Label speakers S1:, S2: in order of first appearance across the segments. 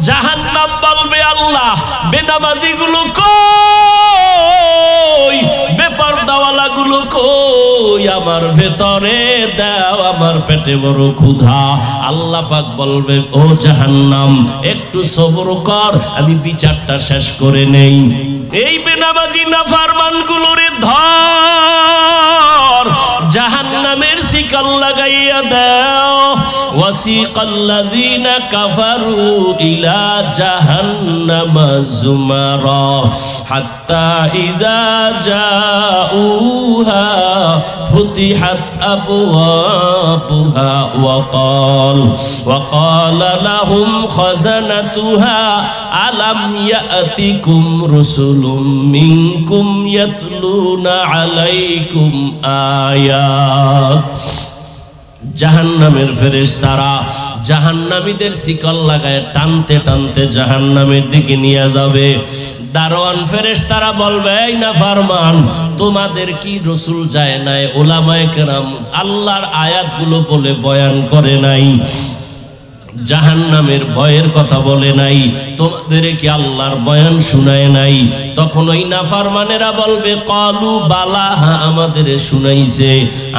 S1: জাহান্নাম বলবে আল্লাহ বেনামাজি গুলো কই, বেপরদাওয়ালা গুলো কই, আমার ভেতরে দাও, আমার পেটে বড় ক্ষুধা। আল্লাহ পাক বলবে ও জাহান্নাম একটু সবর কর, আমি বিচারটা শেষ করে নেই। এই বেনামাজি নাফরমান গুলোরে ধর, জাহান্নামের শিকল লাগাইয়া দাও। ওয়াসিকাল্লাযীনা কাফারু ইলা জাহান্নামা যুমারা হাত্তা ইযা জাউহা ফুতিহাত আবওয়াবুহা ওয়া ক্বালা লাহুম খাযানাতুহা আলাম ইয়াতিকুম রুসুলুম মিনকুম ইয়াতলুনা আলাইকুম আয়াত। জাহান্নামের ফেরেশতারা জাহান্নামীদের শিকল লাগায় টানতে টানতে জাহান্নামের দিকে নিয়ে যাবে। দারোয়ান ফেরেশতারা বলবে এই নাফরমান তোমাদের কি রসুল যায় নাই, উলামায়ে কেরাম আল্লাহর আয়াতগুলো বলে বয়ান করে নাই, জাহান্নামের ভয়ের কথা বলে নাই, তোমাদের কি আল্লাহর বয়ান শুনায় নাই? তখন ওই নাফরমানেরা বলবে ক্বালু বালা, হ্যাঁ আমাদের শুনাইছে,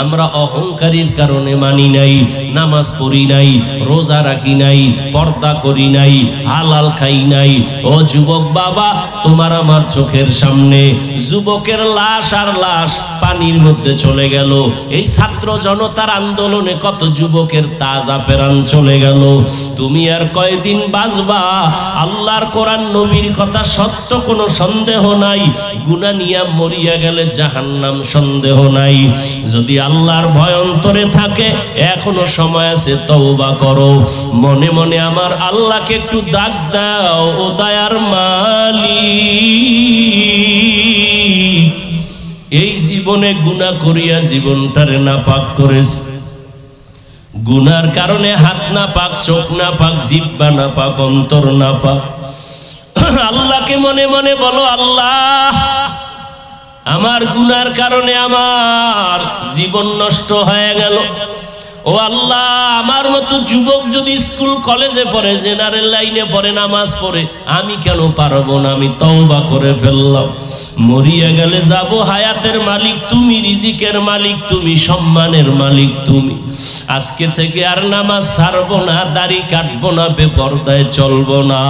S1: আমরা অহংকারীর কারণে মানি নাই, নামাজ পড়ি নাই, রোজা রাখি নাই, পর্দা করি নাই, হালাল খাই নাই। ও যুবক বাবা, তোমার আমার চোখের সামনে যুবকের লাশ আর লাশ পানির মধ্যে চলে গেল। এই ছাত্র জনতার আন্দোলনে কত যুবকের তাজা প্রাণ চলে গেল। তুমি আর কয়দিন বাঁচবা? আল্লাহর কোরআন নবীর কথা সত্য, কোনো সন্দেহ নাই। গুনাহ নিয়ে মরিয়া গেলে জাহান্নাম, সন্দেহ নাই। যদি আল্লাহর ভয় অন্তরে থাকে এখনো সময় আছে, তওবা করো। মনে মনে আমার আল্লাহকে একটু ডাক দাও, ও দয়ার মালিক, এই জীবনে গুনাহ করিয়া জীবনটারে নাপাক করেছে। গুনার কারণে হাত না পাক, চোখ না পাক, জিহ্বা না পাক, অন্তর না পাক। আল্লাহকে মনে মনে বলো, আল্লাহ আমার গুনার কারণে আমার জীবন নষ্ট হয়ে গেল। ও আল্লাহ, আমার মতো যুবক যদি স্কুল কলেজে পড়ে, জেনারেল লাইনে পড়ে, নামাজ পড়ে, আমি কেন পারবো না? আমি তওবা করে ফেললাম। মরিয়া গেলে যাব, হায়াতের মালিক তুমি, রিজিকের মালিক তুমি, সম্মানের মালিক তুমি। আজকে থেকে আর নামাজ ছাড়বো না, দাড়ি কাটবো না, বেপরদায় চলবো না,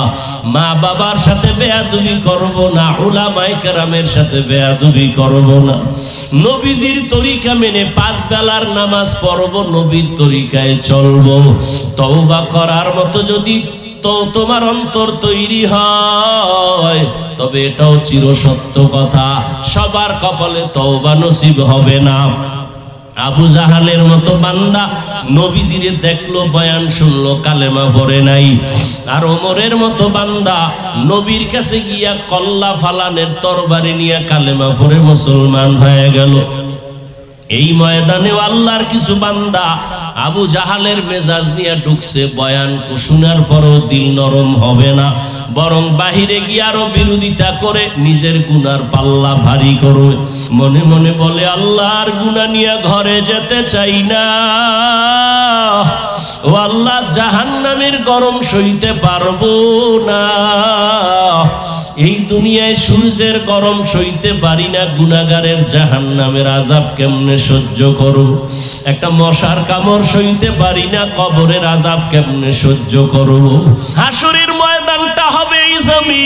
S1: মা বাবার সাথে বেয়াদবি করবো না, উলামায়ে কেরামের সাথে বেয়াদবি করবো না, নবীজির তরিকা মেনে 5 বেলার নামাজ পড়বো, নবীর তরিকায় চলবো। তওবা করার মতো যদি তো তোমার অন্তর তৈরি হয়, তবে এটাও চিরসত্য কথা, সবার কপালে তওবা নসিব হবে না। আবু জাহালের মতো বান্দা নবীজিরে দেখলো, বয়ান শুনলো, কালেমা পড়ে নাই। আর ওমরের মতো বান্দা নবীর কাছে গিয়া কল্লা ফালানের তরবারি নিয়ে কালেমা পড়ে মুসলমান হয়ে গেল। এই ময়দানেও আল্লাহর কিছু বান্দা আবু জাহালের মেজাজ নিয়ে ঢুকছে, বয়ান শোনার পরও দিল নরম হবে না, বরং বাহিরে গিয়ে আরো বিরোধিতা করে নিজের গুনার পাল্লা ভারী করবে। মনে মনে বলে, আল্লাহর গুনাহ নিয়ে ঘরে যেতে চাই না। ও আল্লাহ, জাহান্নামের গরম সইতে পারবো না। এই দুনিয়ায় সূর্যের গরম সইতে পারি না, গুনাহগারের জাহান্নামের আযাব কেমনে সহ্য করব? একটা মশার কামড় সইতে পারি না, কবরের আযাব কেমনে সহ্য করব? হাসরের ময়দানটা হবে এই জমিন,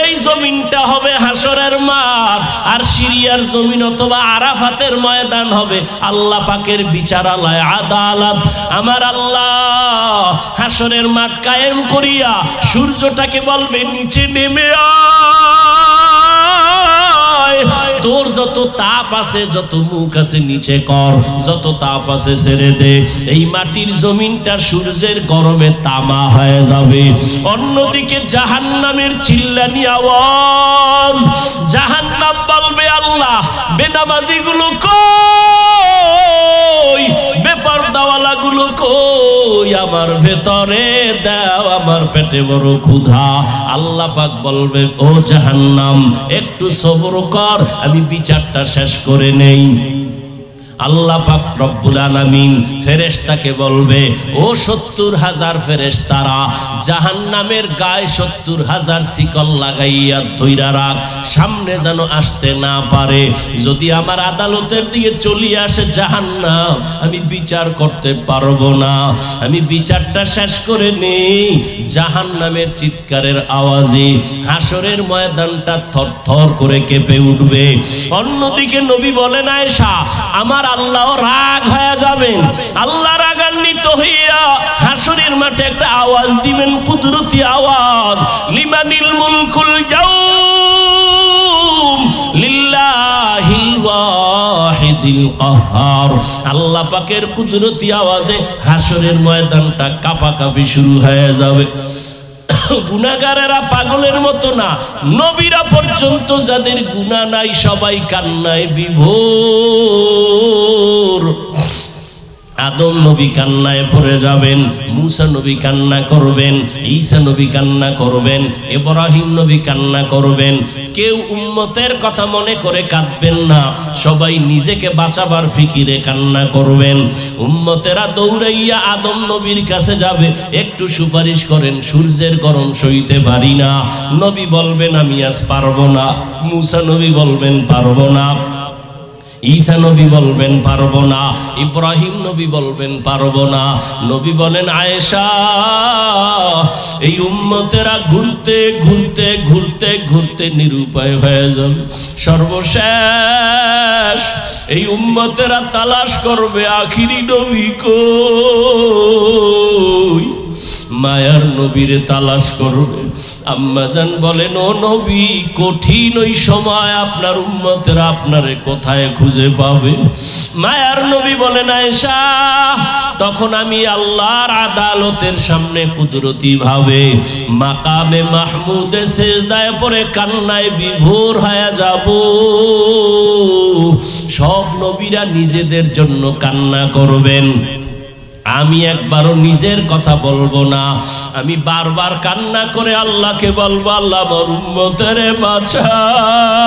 S1: এই জমিনটা হবে হাসরের মাঠ। আর সিরিয়ার জমিন অথবা আরাফাতের ময়দান হবে আল্লাহ পাকের বিচারালয়, আদালত। আমার আল্লাহ হাসরের মাঠ কায়েম করিয়া সূর্যটাকে বলবে নিচে নেমে আয়, তোর যত তাপ আছে, যত মুখ আছে নিচে কর, যত তাপ আছে ছেড়ে দে। এই মাটির জমিনটা সূর্যের গরমে তামা হয়ে যাবে। অন্যদিকে জাহান্নামের চিল্লানি আওয়াজ, জাহান্নাম বলবে আল্লাহ বেনামাজি গুলো কই, বেপরদাওয়ালা গুলো কই, আমার ভেতরে দাও, আমার পেটে বড় ক্ষুধা। আল্লাহ পাক বলবে ও জাহান্নাম একটু সবর কর, আমি বিচারটা শেষ করে নেই। আল্লাহ পাক রব্বুল আলামিন ফেরেশতাকে বলবে, ও 70,000 ফেরেশতারা, জাহান্নামের গায়ে 70,000 শিকল লাগাইয়া ধইরা রাখ, সামনে যেন আসতে না পারে। যদি আমার আদালতের দিকে চলিয়ে আসে জাহান্নাম, আমি বিচার করতে পারবো না। আমি বিচারটা শেষ করে নেই, জাহান্নামের চিৎকারের আওয়াজে হাসরের ময়দানটা থরথর করে কেঁপে উঠবে। অন্যদিকে নবী বলেন, আয়েশা, আমার আল্লাহ রাগ হয়ে যাবেন। আল্লাহ রাগান্বিত হইয়া হাসরের মাঠে একটা আওয়াজ দিবেন, কুদরতি আওয়াজ, লিমানিল মুলকুল ইয়াউম লিল্লাহিল ওয়াহিদিল কাহ্হার। আল্লাহ পাকের কুদরতি আওয়াজে হাসরের ময়দানটা কাঁপাকাঁপি শুরু হয়ে যাবে। গুনাহগারেরা পাগলের মতো না, নবীরা পর্যন্ত যাদের গুনাহ নাই সবাই কান্নায় বিভোর। আদম নবী কান্নায় পড়ে যাবেন, মুসা নবী কান্না করবেন, ঈসা নবী কান্না করবেন, ইব্রাহিম নবী কান্না করবেন। কেউ উম্মতের কথা মনে করে কাঁদবেন না, সবাই নিজেকে বাঁচাবার ফিকিরে কান্না করবেন। উম্মতেরা দৌড়াইয়া আদম নবীর কাছে যাবে, একটু সুপারিশ করেন, সূর্যের গরম সইতে পারি না। নবী বলবেন, আমি আজ পারবো না। মুসা নবী বলবেন, পারবো না। ঈসা নবী বলবেন, পারবো না। ইব্রাহিম নবী বলবেন, পারবো না। নবী বলেন, আয়েশা, এই উম্মতেরা ঘুরতে ঘুরতে ঘুরতে ঘুরতে নিরুপায় হয়ে যাবে। সর্বশেষ এই উম্মতেরা তালাশ করবে, আখিরি নবী কই? মায়ার নবীরে তালাশ করবে। আম্মাজান বলেন, ও নবী, কঠিন ওই সময় আপনার উম্মতেরা আপনারে কোথায় খুঁজে পাবে? মায়ার নবী বলেন, আয়েশা, তখন আমি আল্লাহর আদালতের সামনে কুদরতি ভাবে মাকামে মাহমুদে সেজদায় পড়ে কান্নায় বিভোর হয়ে যাব। সব নবীরা নিজেদের জন্য কান্না করবেন, আমি একবারও নিজের কথা বলবো না। আমি বারবার কান্না করে আল্লাহকে বলবো, আল্লাহ, আমার উম্মতেরে বাঁচাও,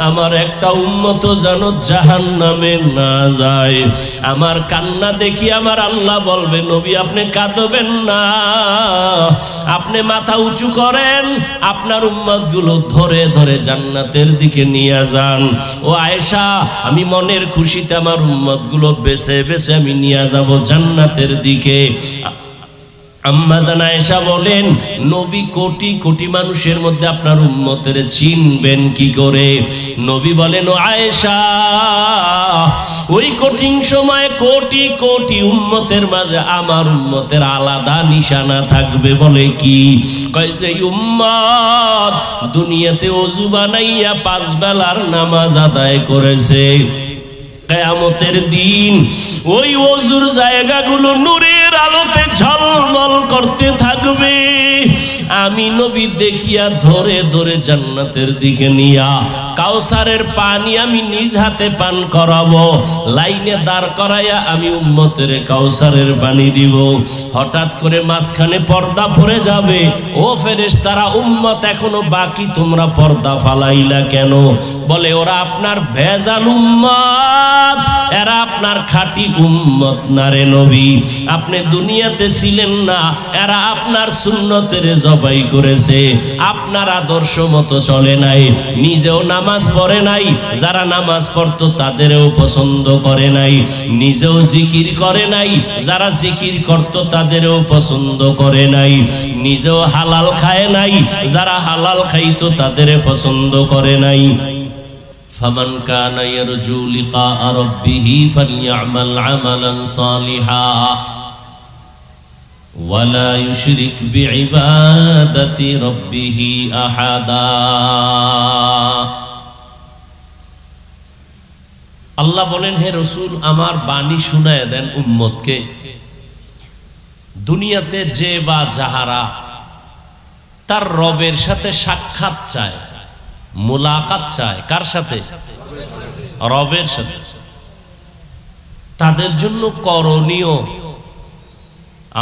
S1: আমার একটা উম্মত যেন জাহান্নামে না যায়। আমার কান্না দেখি আমার আল্লাহ বলবে, নবী আপনি কাঁদবেন না, আপনি মাথা উঁচু করেন, আপনার উম্মতগুলো ধরে ধরে জান্নাতের দিকে নিয়ে যান। ও আয়েশা, আমি মনের খুশিতে আমার উম্মতগুলো বেছে বেছে আমি নিয়ে যাব জান্নাতের দিকে। আম্মা জান আয়েশা বলেন, নবী কোটি কোটি মানুষের মধ্যে আপনার উম্মতের চিনবেন কি করে? নবী বলেন, ও আয়েশা, ওই কঠিন সময়ে কোটি কোটি উম্মতের মাঝে আমার উম্মতের আলাদা নিশানা থাকবে। বলে কি? কয় যে উম্মত দুনিয়াতে ওযু বানাইয়া 5 বেলার নামাজ আদায় করেছে, কিয়ামতের দিন ওই ওযুর জায়গাগুলো নূরের আলোতে ঝলমল করতে থাকবে। আমি নবী দেখিয়া ধরে ধরে জান্নাতের দিকে নিয়া কাউসারের পানি আমি নিজ হাতে পান করাবো। লাইনে দাঁড় করাইয়া আমি উম্মতের কাউসারের পানি দিব। হঠাৎ করে মাঝখানে পর্দা পড়ে যাবে। ও ফেরেশতারা, উম্মত এখনো বাকি, তোমরা পর্দা ফালাইলা কেন? বলে, ওরা আপনার ভেজাল উম্মত, এরা আপনার খাঁটি উম্মত না রে নবী। আপনি দুনিয়াতে ছিলেন না, এরা আপনার সুন্নতের জবাই করেছে, আপনার আদর্শ মতো চলে নাই, নিজেও নামাজ পড়ে নাই, যারা নামাজ পড়তো তাদেরও পছন্দ করে নাই, নিজেও জিকির করে নাই, যারা জিকির করতো তাদেরও পছন্দ করে নাই, নিজেও হালাল খায় নাই, যারা হালাল খাইতো তাদের পছন্দ করে নাই। ফামান কানা ইয়ারজু লিকা রাব্বিহি ফালইআমাল আমালান সালিহা ওয়ালা ইউশরিক বিইবাদাতি রাব্বিহি আহাদা। আল্লাহ বলেন, হে রাসূল, আমার বাণী শুনায় দেন উম্মতকে। দুনিয়াতে যে বা যাহারা তার রবের সাথে সাক্ষাৎ চায়, মুলাকাত চায়, কার সাথে? রবের সাথে। তাদের জন্য করণীয়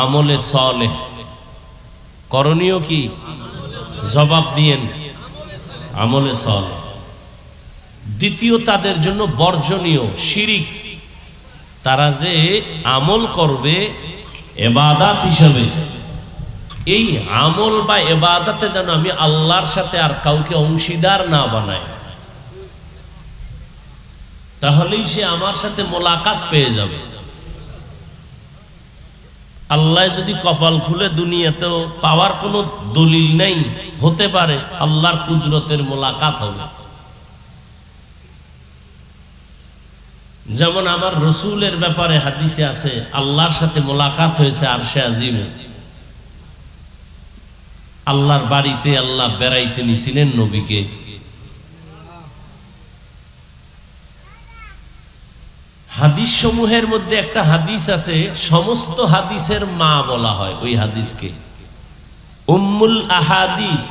S1: আমলে সালেহ। করণীয় কি? জবাব দিয়েন, আমলে সালেহ। দ্বিতীয় তাদের জন্য বর্জনীয় শিরিক। তারা যে আমল করবে ইবাদত হিসাবে, এই আমল বা ইবাদতে যেন আমি আল্লাহর সাথে আর কাউকে অংশীদার না বানাই, তাহলেই সে আমার সাথে মোলাকাত পেয়ে যাবে। আল্লাহ যদি কপাল খুলে দুনিয়াতেও পাওয়ার কোনো দলিল নেই, হতে পারে আল্লাহর কুদরতের মোলাকাত হবে। যেমন আমার রসুলের ব্যাপারে হাদিসে আছে আল্লাহর সাথে মোলাকাত হয়েছে আরশে আজিমে। আল্লাহর বাড়িতে আল্লাহ বেড়াইতে নিছিলেন নবীকে। হাদিস সমূহের মধ্যে একটা হাদিস আছে, সমস্ত হাদিসের মা বলা হয় ওই হাদিসকে, উম্মুল আহাদিস।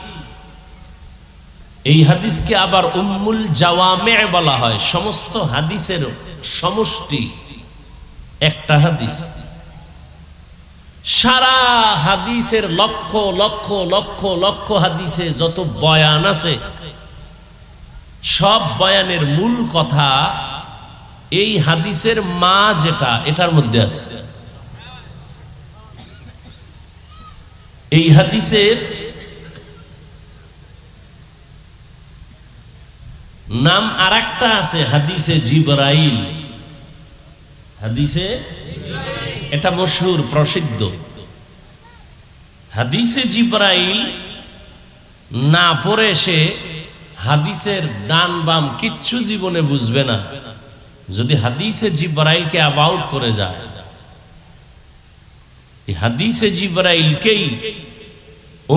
S1: এই হাদিসকে আবার উম্মুল জাওয়ামে বলা হয়, সমস্ত হাদিসের সমষ্টি একটা হাদিস। সারা হাদিসের লক্ষ লক্ষ লক্ষ লক্ষ হাদিসে যত বয়ান আছে, সব বয়ানের মূল কথা এই হাদিসের মা যেটা, এটার মধ্যে আছে। এই হাদিসের নাম আরেকটা আছে, হাদিসে জিবরাইল। হাদিসে এটা মশহুর প্রসিদ্ধ। হাদিসে জিবরাইল না পড়ে সে হাদিসের ডান বাম কিচ্ছু জীবনে বুঝবে না, যদি হাদিসে জিবরাইলকে অ্যাবাউট করে যায়। এই হাদিসে জিবরাইলকেই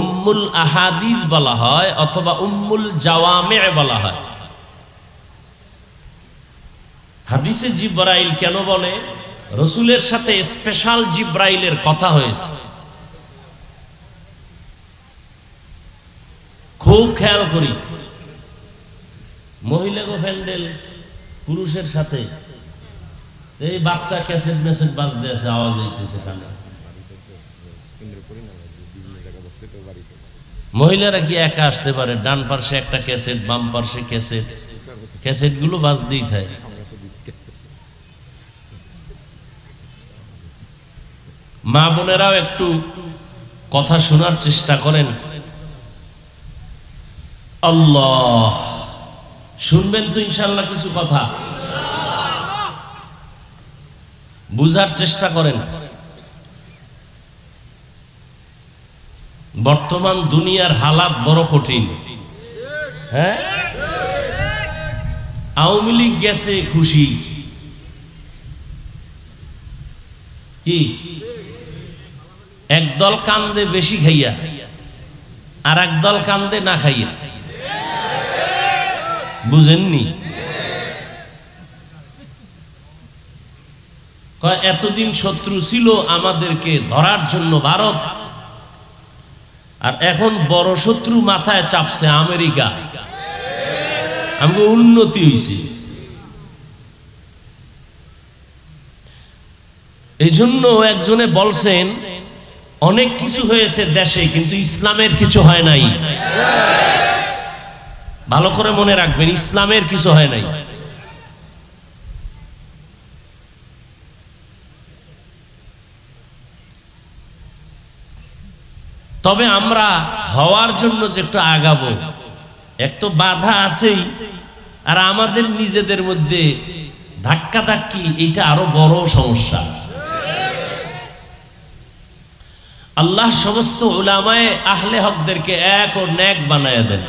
S1: উম্মুল আহাদিস বলা হয় অথবা উম্মুল জাওয়ামে বলা হয়। হাদিসে জিবরাইল কেন বলে? রসুলের সাথে স্পেশাল জিবরাইলের কথা হয়েছে। খুব খেয়াল করি, মহিলা গো ফ্যান্ডেল পুরুষের সাথে এই বাচ্চা ক্যাসেট মেসেট বাজতে আছে, আওয়াজ হইতেছে কানে। মহিলারা কি একা আসতে পারে? ডান পার্শ্বে একটা ক্যাসেট, বাম পার্শ্বে ক্যাসেট, ক্যাসেট গুলো বাজতেই থাকে। মা বোনেরাও একটু কথা শোনার চেষ্টা করেন। আল্লাহ, শুনবেন তো ইনশাআল্লাহ কিছু কথা, বুঝার চেষ্টা করেন। বর্তমান দুনিয়ার হালাত বড় কঠিন। হ্যাঁ, আওয়ামী লীগ গেছে খুশি, কি একদল কান্দে বেশি খাইয়া, আর একদল কান্দে না খাইয়া। বুঝেননি? এতদিন শত্রু ছিল আমাদেরকে ধরার জন্য ভারত, আর এখন বড় শত্রু মাথায় চাপছে আমেরিকা। আমাকে উন্নতি হয়েছে। এই জন্য একজনে বলছেন অনেক কিছু হয়েছে দেশে, কিন্তু ইসলামের কিছু হয় নাই। ভালো করে মনে রাখবেন, ইসলামের কিছু হয় নাই। তবে আমরা হওয়ার জন্য যে একটু আগাবো, এক তো বাধা আছেই, আর আমাদের নিজেদের মধ্যে ধাক্কা ধাক্কি, এইটা আরো বড় সমস্যা। আল্লাহ সমস্ত উলামায়ে আহলে হকদেরকে এক ও নেক বানায়া দেন।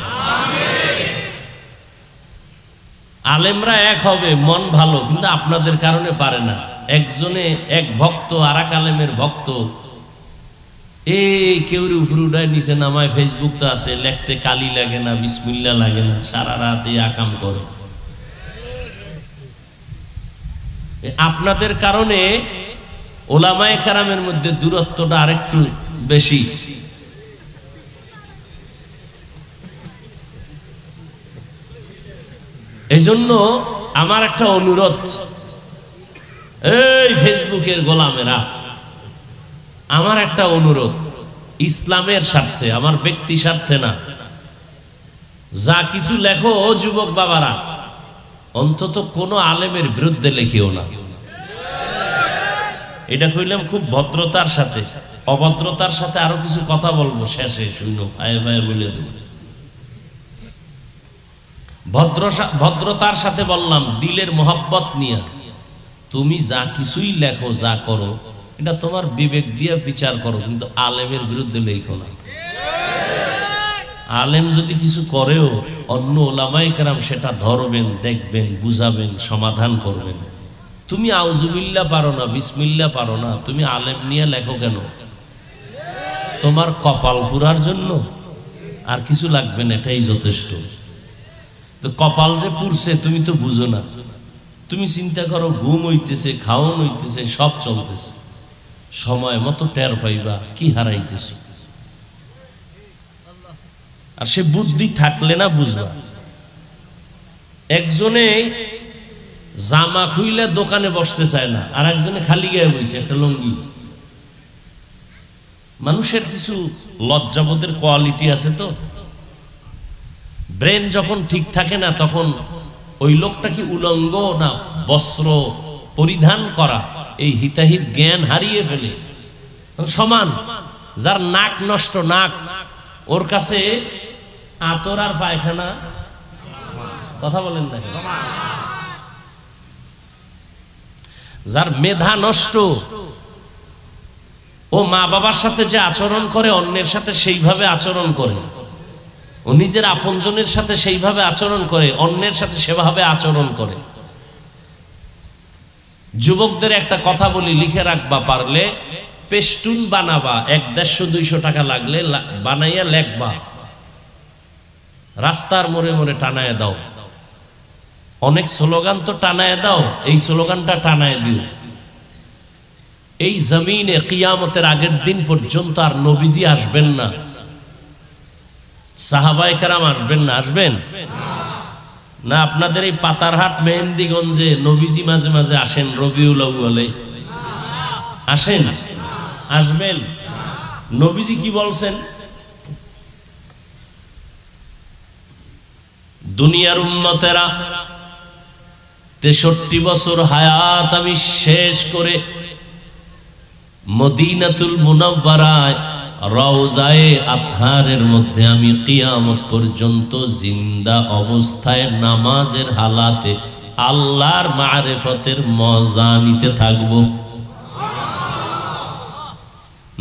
S1: আলেমরা এক হবে, মন ভালো, কিন্তু আপনাদের কারণে পারে না। একজনে এক ভক্ত আর এক আলেমের ভক্ত, এই কেউ উপরে উঠায় নিচে নামায়, ফেসবুক তো আছে, লেখতে কালি লাগে না, বিসমিল্লাহ লাগে না, সারা রাত এই আকাম করে। আপনাদের কারণে ওলামায়ে কেরামের মধ্যে দূরত্বটা আরেকটু বেশি। এজন্য আমার একটা অনুরোধ, এই ফেসবুকের গোলামেরা, আমার একটা অনুরোধ, ইসলামের স্বার্থে, আমার ব্যক্তি স্বার্থে না, যা কিছু লেখো ও যুবক বাবারা, অন্তত কোনো আলেমের বিরুদ্ধে লেখিও না। এটা কইলাম খুব ভদ্রতার সাথে। অভদ্রতার সাথে আরো কিছু কথা বলবো শেষে, শূন্য ভাই ভাই বলে দেব। ভদ্রতার সাথে বললাম, দিলের মোহাব্বত নিয়ে তুমি যা কিছুই লেখো, যা করো, এটা তোমার বিবেক দিয়ে বিচার করো, কিন্তু আলেমের বিরুদ্ধে লেখো না। আলেম যদি কিছু করেও অন্য ওলামায়ে কেরাম সেটা ধরবেন, দেখবেন, বুঝাবেন, সমাধান করবেন। তুমি আউযুবিল্লাহ পারো না, বিসমিল্লাহ পারো না, তুমি আলেম নিয়ে লেখো কেন? তোমার কপাল পুরার জন্য আর কিছু লাগবে না, এটাই যথেষ্ট। তো কপাল যে পুরছে তুমি তো বুঝো না। তুমি চিন্তা করো, ঘুম হইতেছে, খাওয়ান হইতেছে, সব চলতেছে, সময় মতো টের পাইবা কি হারাইতেছ। আর সে বুদ্ধি থাকলে না বুঝবা। একজনে জামা খুইলে দোকানে বসতে চায় না, আর একজনে খালি গায়ে বইছে একটা লুঙ্গি। মানুষের কিছু লজ্জাবোধের কোয়ালিটি আছে তো। ব্রেন যখন ঠিক থাকে না, তখন ওই লোকটা কি উলঙ্গ না বস্ত্র পরিধান করা, এই হিতাহিত জ্ঞান হারিয়ে ফেলে। সমান যার নাক নষ্ট, নাক ওর কাছে আতর আর পায়খানা, কথা বলেন না। যার মেধা নষ্ট, ও মা বাবার সাথে যে আচরণ করে অন্যের সাথে সেইভাবে আচরণ করে, ও নিজের আপনজনের সাথে সেইভাবে আচরণ করে, অন্যের সাথে সেভাবে আচরণ করে। যুবকদের একটা কথা বলি, লিখে রাখবা পারলে, পেস্টুন বানাবা 100-150 টাকা লাগলে বানাইয়া লেখবা, রাস্তার মোড়ে মোড়ে টানায় দাও। অনেক স্লোগান তো টানায় দাও, এই স্লোগানটা টানায় দিও। এই জমিনে কিয়ামতের আগের দিন পর্যন্ত আর নবীজি আসবেন না, সাহাবায়ে কেরাম আসবেন না। আসবেন না? আপনাদের এই পাতারহাট মেহেন্দিগঞ্জে নবীজি মাঝে মাঝে আসেন, রবিউল আউয়ালে আসেন, আসবেন। নবীজি কি বলছেন? দুনিয়ার উম্মতেরা 63 বছর হায়াত আমি শেষ করে মদিনাতুল মুনাওয়ারায় রওজায়ে আতহারের মধ্যে আমি কিয়ামত পর্যন্ত জিন্দা অবস্থায় নামাজের হালাতে আল্লাহর মারিফতের মজা নিতে থাকব।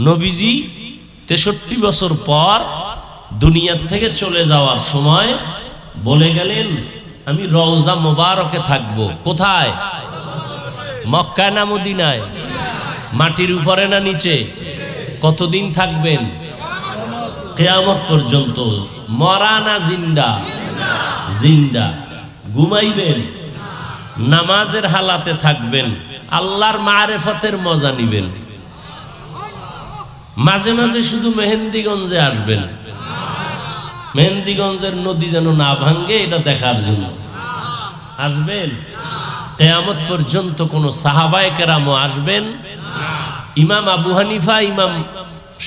S1: নবীজি 63 বছর পর দুনিয়া থেকে চলে যাওয়ার সময় বলে গেলেন, আমি রওজা মোবারকে থাকব। কোথায়? মক্কায় না মদিনায়? মাটির উপরে না নিচে? কতদিন থাকবেন? কিয়ামত পর্যন্ত। মরা না জিন্দা? জিন্দা। ঘুমাইবেন? নামাজের হালাতে থাকবেন, আল্লাহর মারিফতের মজা নিবেন। মাঝে মাঝে শুধু মেহেন্দিগঞ্জে আসবেন, মেহেন্দিগঞ্জের নদী যেন না ভাঙ্গে এটা দেখার জন্য আসবেন। কিয়ামত পর্যন্ত কোন সাহাবায়ে কেরামও আসবেন। ইমাম আবু হানিফা, ইমাম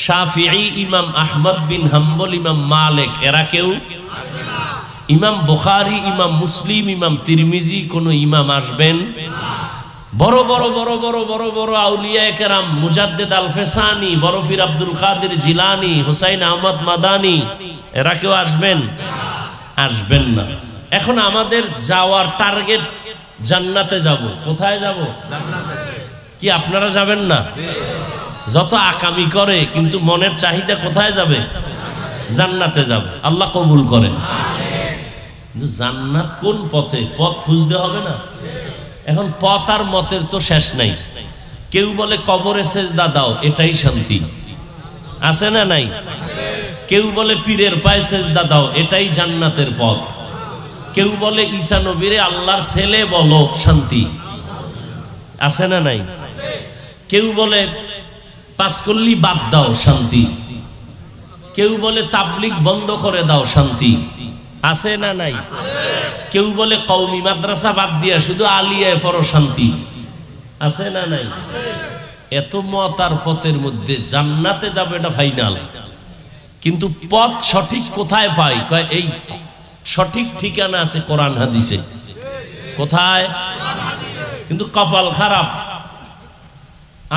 S1: শাফিঈ, ইমাম আহমদ বিন হাম্বল, ইমাম মালিক, এরা কেউ আসবে না। ইমাম বুখারী, ইমাম মুসলিম, ইমাম তিরমিজি, কোন ইমাম আসবেন? বড় বড় বড় বড় বড় বড় আউলিয়ায়ে কেরাম, মুজাদ্দিদ আল ফেসানি, বড় পীর আব্দুল কাদের জিলানী, হুসাইন আহমদ মাদানী, এরা কেউ আসবেন? আসবেন না। এখন আমাদের যাওয়ার টার্গেট জান্নাতে যাব। কোথায় যাব? জান্নাতে। কি আপনারা যাবেন না? যত আকামি করে কিন্তু মনের চাহিদা কোথায় যাবে? জান্নাতে যাবে। আল্লাহ কবুল করেন। কিন্তু জান্নাত কোন পথে? পথ খুঁজতে হবে না? এখন পথ আর মতের তো শেষ নাই। কেউ বলে কবরে সেজদা দাও, এটাই শান্তি, আছে না নাই? কেউ বলে পীরের পায়ে সেজদা দাও, এটাই জান্নাতের পথ। কেউ বলে ঈসা নবীরে আল্লাহর ছেলে বলো, শান্তি, আছে না নাই? কেউ বলে পাঁচকল্লি বাদ দাও, শান্তি। কেউ বলে তাবলিগ বন্ধ করে দাও, শান্তি, আছে না নাই? কেউ বলে কওমি মাদ্রাসা বাদ দিয়া শুধু আলিয়ায় পড়ো, শান্তি, আছে না নাই? এত মত আর পথের মধ্যে জান্নাতে যাবে এটা ফাইনাল। কিন্তু পথ সঠিক কোথায় পাই? কয় এই সঠিক ঠিকানা আছে কোরআন হাদিসে। কোথায়? কিন্তু কপাল খারাপ,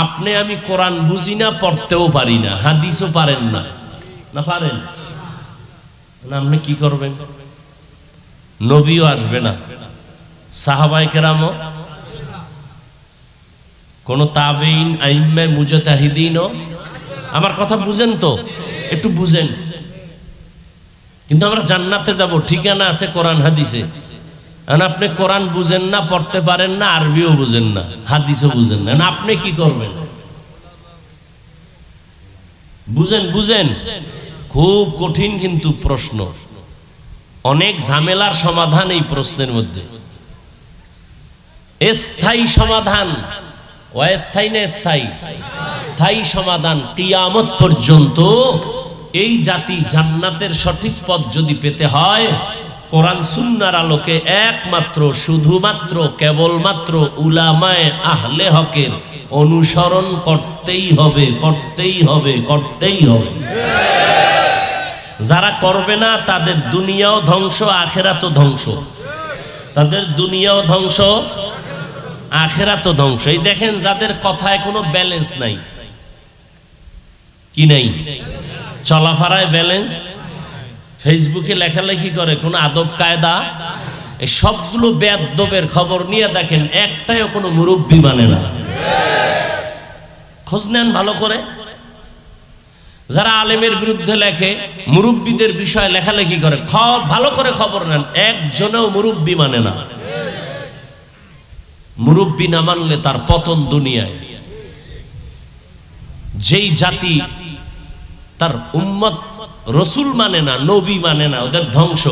S1: আপনি আমি কোরআন বুঝি না, পড়তেও পারি না, হাদিসও পারেন না। না পারেন না, আপনি কি করবেন? নবীও আসবে না, সাহাবায়ে কেরামও, কোন তাবেঈন আইম্মে মুজতাহিদিনও। আমার কথা বুঝেন তো, একটু বুঝেন। কিন্তু আমরা জান্নাতে যাব, ঠিকানা আছে কোরআন হাদিসে। আর আপনি কোরআন বুঝেন না, পড়তে পারেন না, আরবিও বুঝেন না, হাদিসও বুঝেন না, আপনি কি করবেন? বুঝেন বুঝেন, খুব কঠিন কিন্তু প্রশ্ন, অনেক ঝামেলার সমাধান এই প্রশ্নের মধ্যে। স্থায়ী সমাধান, অস্থায়ী না স্থায়ী? স্থায়ী সমাধান। কিয়ামত পর্যন্ত এই জাতি জান্নাতের সঠিক পথ যদি পেতে হয়, কোরআন সুন্নাহর আলোকে একমাত্র শুধুমাত্র কেবলমাত্র উলামায়ে আহলে হকের অনুসরণ করতেই হবে, করতেই হবে, করতেই হবে। যারা করবে না তাদের দুনিয়াও ধ্বংস, আখিরাতও ধ্বংস। তাদের দুনিয়াও ধ্বংস, আখিরাতও ধ্বংস। এই দেখেন যাদের কথায় কোনো ব্যালেন্স নাই, কি নাই? চলাফেরায় ব্যালেন্স, ফেসবুকে লেখালেখি করে, কোনো আদব কায়দা, এই সবগুলো বেয়াদবের খবর নিয়ে দেখেন একটাও কোনো মুরব্বি মানে না। খোঁজ নেন ভালো করে। যারা আলেমের বিরুদ্ধে লেখে, মুরব্বিদের বিষয়ে লেখালেখি করে, ভালো করে খবর নেন, একজনেও মুরব্বি মানে না। মুরব্বি না মানলে তার পতন দুনিয়ায়। যেই জাতি তার উম্মত রসুল মানে না, নবী মানে না, ওদের ধ্বংস।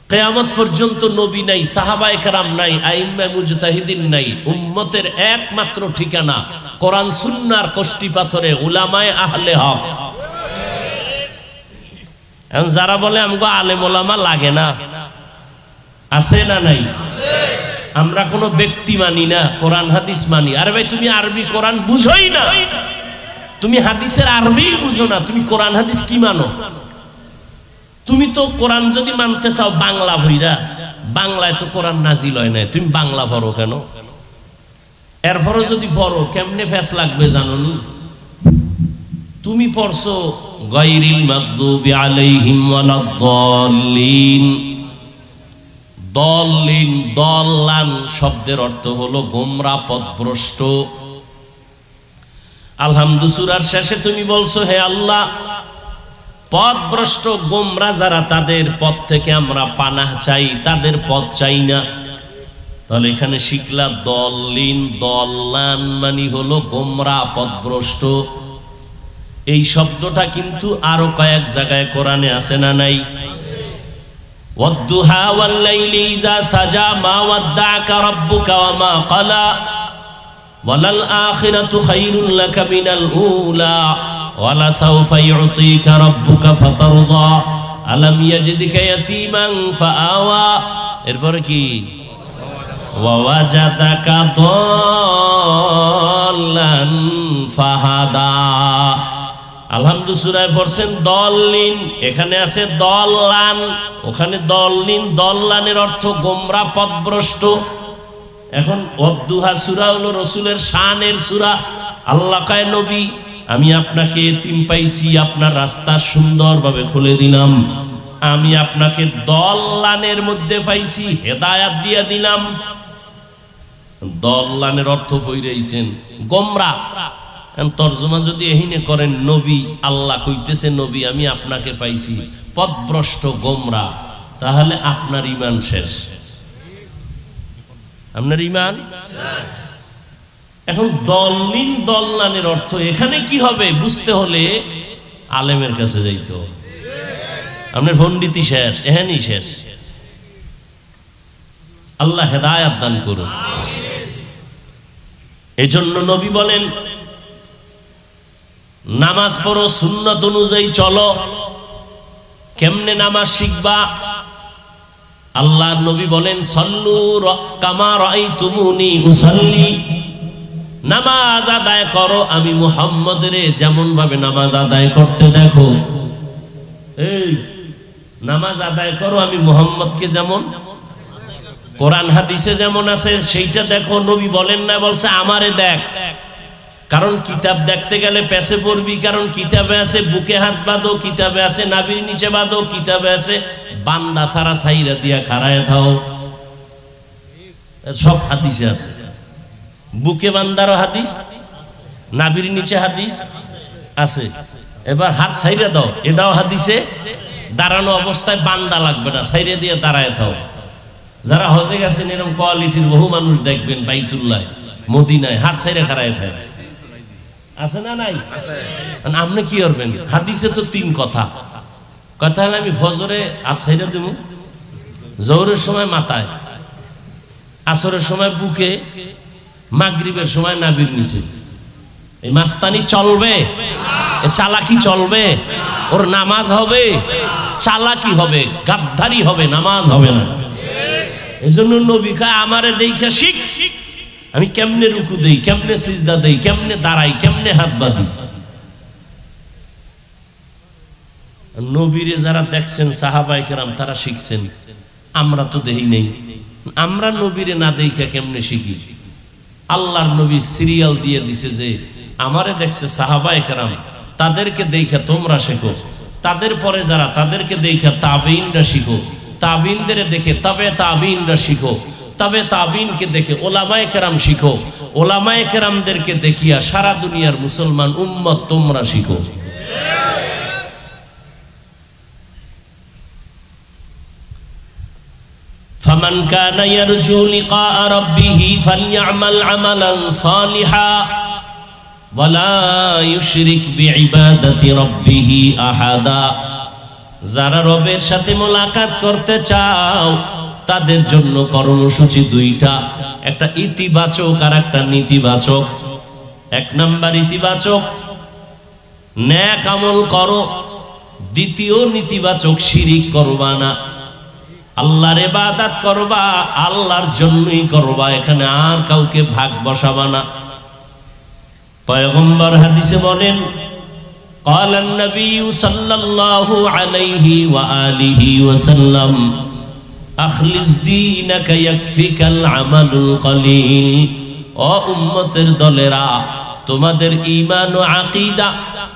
S1: কিয়ামত পর্যন্ত নবী নাই, সাহাবায়ে কেরাম নাই, আইম্মে মুজতাহিদিন নাই। উম্মতের একমাত্র ঠিকানা কোরআন সুন্নাহর কষ্টি পাথরে উলামায়ে আহলে হক। এখন যারা বলে আমগো আলেম ওলামা লাগে না, আছে না নাই? আমরা কোনো ব্যক্তি মানি না, কোরআন হাদিস মানি। আরে ভাই, তুমি আরবি কোরআন বুঝোই না, তুমি হাদিসের আরবি বুঝো না, তুমি কোরআন হাদিস কি মানো? তুমি তো কোরআন যদি মানতে চাও বাংলা ভইরা, বাংলায় তো কোরআন নাজিল হয় না, তুমি বাংলা পড়ো কেন? এরপরও যদি পড়ো কেমনে ফেস লাগবে জানো নি? তুমি পড়ছো গায়রিল মাগদুবি আলাইহিম ওয়ালাদ-দাল্লিন। দল্লিন, দল্লান শব্দের অর্থ হলো গোমরাহ, পথভ্রষ্ট। আলহামদু সূরার শেষে তুমি বলছো, হে আল্লাহ, পথভ্রষ্ট গোমরাহ যারা, তাদের পথ থেকে আমরা পানাহ চাই, তাদের পথ চাই না। তাহলে এখানে শিখলা দল্লিন, দল্লান মানে হলো গোমরাহ, পথভ্রষ্ট। এই শব্দটা কিন্তু আরো কয়েক জায়গায় কোরআনে আছে না নাই? ওয়াদ-দুহা ওয়াল-লাইলি ইযা সাজা মা ওয়াদ্দা'আকা রাব্বুকা ওয়া মা ক্বালা ওয়ালাল আখিরাতু খায়রুল লাকা মিনাল উলা ওয়ালা সাওফা ইউতিকা রাব্বুকা ফাতারদা আলাম ইয়াজিদকা ইয়াতীমান ফাআওয়া। এরপরে কি? ওয়া ওয়াজাদাকা দাল্লান ফাহাদা। আলহামদু সূরায় পড়ছেন দল্লিন, এখানে আছে দল্লান, ওখানে দল্লিন। দল্লানের অর্থ গোমরাহ, পথভ্রষ্ট। এখন ওয়াদ-দুহা সূরা হলো রাসূলের শানের সূরা। আল্লাহ কয়, নবী আমি আপনাকে এতিম পাইছি, আপনার রাস্তা সুন্দরভাবে খুলে দিলাম। আমি আপনাকে দল্লানের মধ্যে পাইছি, হেদায়াত দিয়ে দিলাম। দল্লানের অর্থ কইরাইছেন গোমরাহ। তর্জমা যদি এহিনে করেন, নবী, আল্লাহ কইতেছে নবী আমি আপনাকে পাইছি পথভ্রষ্ট, গোমরাহ, তাহলে আপনার ঈমান শেষ, আপনার ঈমান। এখন দল্লিন, দল্লানের অর্থ এখানে কি হবে বুঝতে হলে আলেমের কাছে যাইতে হবে। আপনার পণ্ডিতি শেষ, এখানেই শেষ। আল্লাহ হেদায়াত দান করুন। এজন্য নবী বলেন, নামাজ পড়ো, সুন্নাত অনুযায়ী চলো। কেমনে নামাজ শিখবা? আল্লাহর নবী বলেন, সাল্লু কামা রাআইতুমুনি উসাল্লি। নামাজ আদায় করো আমি মুহাম্মদের যেমন ভাবে নামাজ আদায় করতে দেখো। এই নামাজ আদায় করো আমি মুহাম্মদকে যেমন কোরআন হাদিসে যেমন আছে সেইটা দেখো। নবী বলেন না, বলছে আমারে দেখ। কারণ কিতাব দেখতে গেলে পেছে পড়বি, কারণ কিতাবে আছে বুকে হাত বাঁধো, কিতাবে আছে নাভির নিচে বাঁধো, কিতাবে আছে বান্দা সারা সাইরা দিয়া খাড়ায় থাও, সব হাদিসে আছে। বুকে বান্দারও হাদিস, নাভির নিচে হাদিস আছে। এবার হাত সাইরা দাও, এটাও হাদিসে। দাঁড়ানো অবস্থায় বান্দা লাগবে না, সাইরে দিয়ে দাঁড়ায় থাও। যারা হজে গেছেন এরকম কোয়ালিটির বহু মানুষ দেখবেন বাইতুল্লাহ মদিনায় হাত সাইরে খাড়ায় থাকে, আছে না নাই? আপনি কি করবেন? হাদিসে তো তিন কথা। কথা হলে আমি ফজরে হাত সাইরে দেব, জোহরের সময় মাথায়, আসরের সময় বুকে, মাগরিবের সময় নাভির নিচে। এই মাস্তানি চলবে? এ চালাকি চলবে? ওর নামাজ হবে? চালাকি হবে, গাদ্দারি হবে, নামাজ হবে না। এই জন্য নবী কয় আমারে দেইখা শিখ, আমি কেমনে রুকু দেই, কেমনে সিজদা দেই, কেমনে দাঁড়াই, কেমনে হাত বাঁধি। নবীরে যারা দেখছেন সাহাবায়ে কেরাম তারা শিখছেন, আমরা তো দেই নেই। আমরা নবীরে না দেইখা কেমনে শিখি? আল্লাহর নবী সিরিয়াল দিয়ে দিছে যে আমারে দেখছে সাহাবায়ে কেরাম, তাদেরকে দেইখা তোমরা শেখো। তাদের পরে যারা, তাদেরকে দেইখা তাবেঈনরা শিখো। তাবেঈনদের দেখে তবে তাবেঈনরা শিখো। তবে তাবেঈনকে দেখে ওলামায়ে কেরাম শিখো। ওলামায়ে কেরামদেরকে দেখিয়া সারা দুনিয়ার মুসলমান উম্মত তোমরা শিখো। ফামান কানা ইয়ারজু লিকা রাব্বিহি ফালইআমাল আমালান সালিহা ওয়ালা ইউশরিক বিইবাদাতি রাব্বিহি আহাদা। যারা রবের সাথে মোলাকাত করতে চাও তাদের জন্য কর্মসূচি দুইটা, একটা ইতিবাচক আর একটা নেতিবাচক। এক নাম্বার ইতিবাচক, নেক আমল করো। দ্বিতীয় নেতিবাচক, শিরিক করবা না। আল্লাহর ইবাদত করবা, আল্লাহর জন্যই করবা, এখানে আর কাউকে ভাগ বসাবা না। পয়গম্বর হাদিসে বলেন قال النبي صلى الله عليه وآله وسلم أخلص دينك يكفيك العمل القليل। ও উম্মতের দলেরা, তোমাদের ঈমান ও আকীদা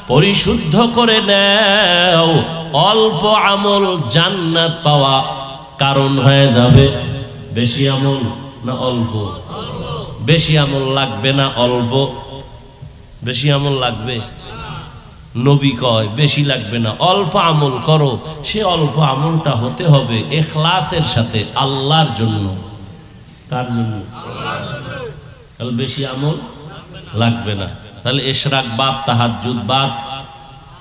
S1: পরিশুদ্ধ করে নাও, অল্প আমল জান্নাত পাওয়া কারণ হয়ে যাবে। বেশি আমল না অল্প? বেশি আমল লাগবে না অল্প? বেশি আমল লাগবে? নবী কয় বেশি লাগবে না, অল্প আমল করো। সে অল্প আমলটা হতে হবে ইখলাসের সাথে, আল্লাহর জন্য। কার জন্য? তাহলে বেশি আমল লাগবে না। তাহলে ইশরাক বাদ, তাহাজ্জুদ বাদ,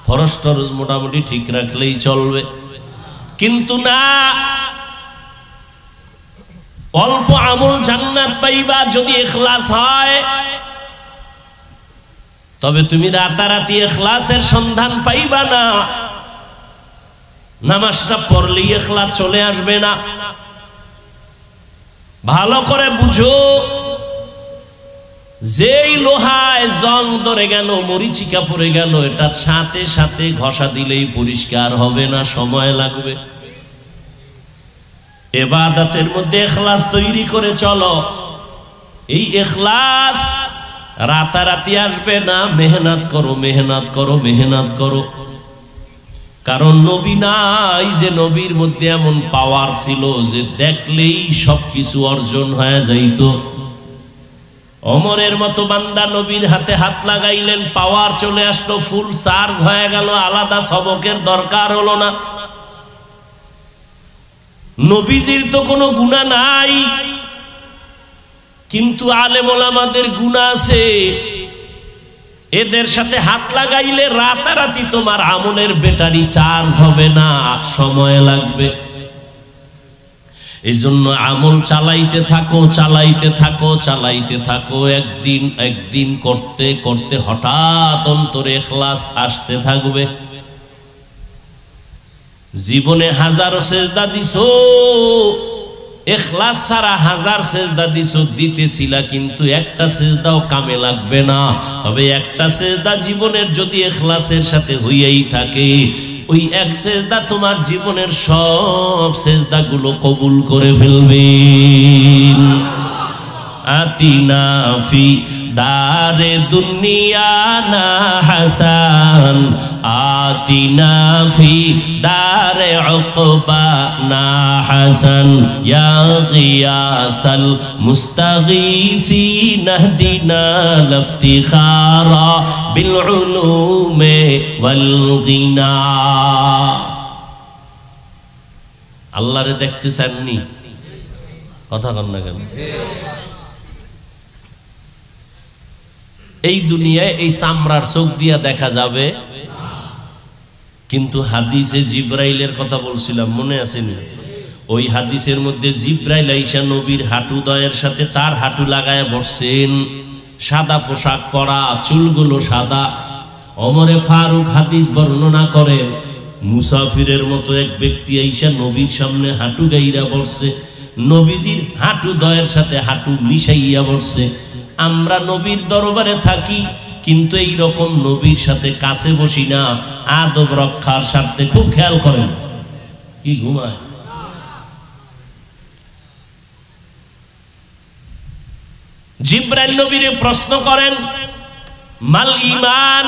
S1: ফরজ টরজ মোটামুটি ঠিক রাখলেই চলবে। কিন্তু না, অল্প আমল জান্নাত পাইবা যদি ইখলাস হয়। তবে তুমি রাতারাতি ইখলাসের সন্ধান পাইবা না। নামাজটা পড়লেই ইখলাস চলে আসবে না। ভালো করে বুঝো, যেই লোহায় জং ধরে গেল, মরিচিকা পড়ে গেল, এটা সাথে সাথে ঘষা দিলেই পরিষ্কার হবে না, সময় লাগবে। ইবাদতের মধ্যে ইখলাস তৈরি করে চলো। এই ইখলাস রাতারাতি আসবে না, মেহনত করো, মেহনত করো, মেহনত করো। কারণ নবী নাই যে নবীর মধ্যে এমন পাওয়ার ছিল যে দেখলেই সবকিছু অর্জন হয়ে যাইত। ওমরের মতো বান্দা নবীর হাতে হাত লাগাইলেন, পাওয়ার চলে আসলো, ফুল চার্জ হয়ে গেল, আলাদা সবকের দরকার হলো না। নবীজির তো কোনো গুনাহ নাই, কিন্তু আলেম ওলামাদের গুনাহ আছে। এদের সাথে হাত লাগাইলে রাতারাতি তোমার আমলের ব্যাটারি চার্জ হবে না, সময় লাগবে। এই জন্য আমল চালাইতে থাকো, চালাইতে থাকো, চালাইতে থাকো। একদিন একদিন করতে করতে হঠাৎ অন্তরে ইখলাস আসতে থাকবে। জীবনে হাজারো সেজদা দিছো, ইখলাস ছাড়া হাজার সেজদা দিছো, দিতেছিলা, কিন্তু একটা সেজদাও কামে লাগবে না। তবে একটা সেজদা জীবনের যদি ইখলাসের সাথে হইয়াই থাকে, ওই এক সেজদা তোমার জীবনের সব সেজদাগুলো কবুল করে ফেলবেন। আতিনা ফি দারে দুনিয়া না হাসান, আতিনা ফি দারে উকবা না হাসান, ইয়া গিয়াসাল মুস্তাগীসিন ইহদিনা লিফতিখারা বিল উলুমি ওয়াল গিনা। আল্লাহরে দেখতে চাননি? কথা কন না কেন? এই দুনিয়ায় এই চামড়ার চোখ দিয়া দেখা যাবে, কিন্তু হাদিসে জিব্রাইলের কথা বলছিলাম, মনে আছে নি? ওই হাদিসের মধ্যে জিব্রাইল আইসা নবীর হাঁটু দয়ের সাথে তার হাঁটু লাগায় বসছেন, সাদা পোশাক পরা, চুলগুলো সাদা। ওমরে ফারুক হাদিস বর্ণনা করেন, মুসাফিরের মতো এক ব্যক্তি আইসা নবীর সামনে হাঁটু গাইরা বসছে, নবীজির হাঁটু দয়ের সাথে হাঁটু মিশাইয়া বসছে। আমরা নবীর দরবারে থাকি, কিন্তু এই রকম নবীর সাথে কাছে বসি না, আদব রক্ষার স্বার্থে। খুব খেয়াল করেন, কি ঘুমায়? জিব্রাইল নবীরে প্রশ্ন করেন, মাল ঈমান,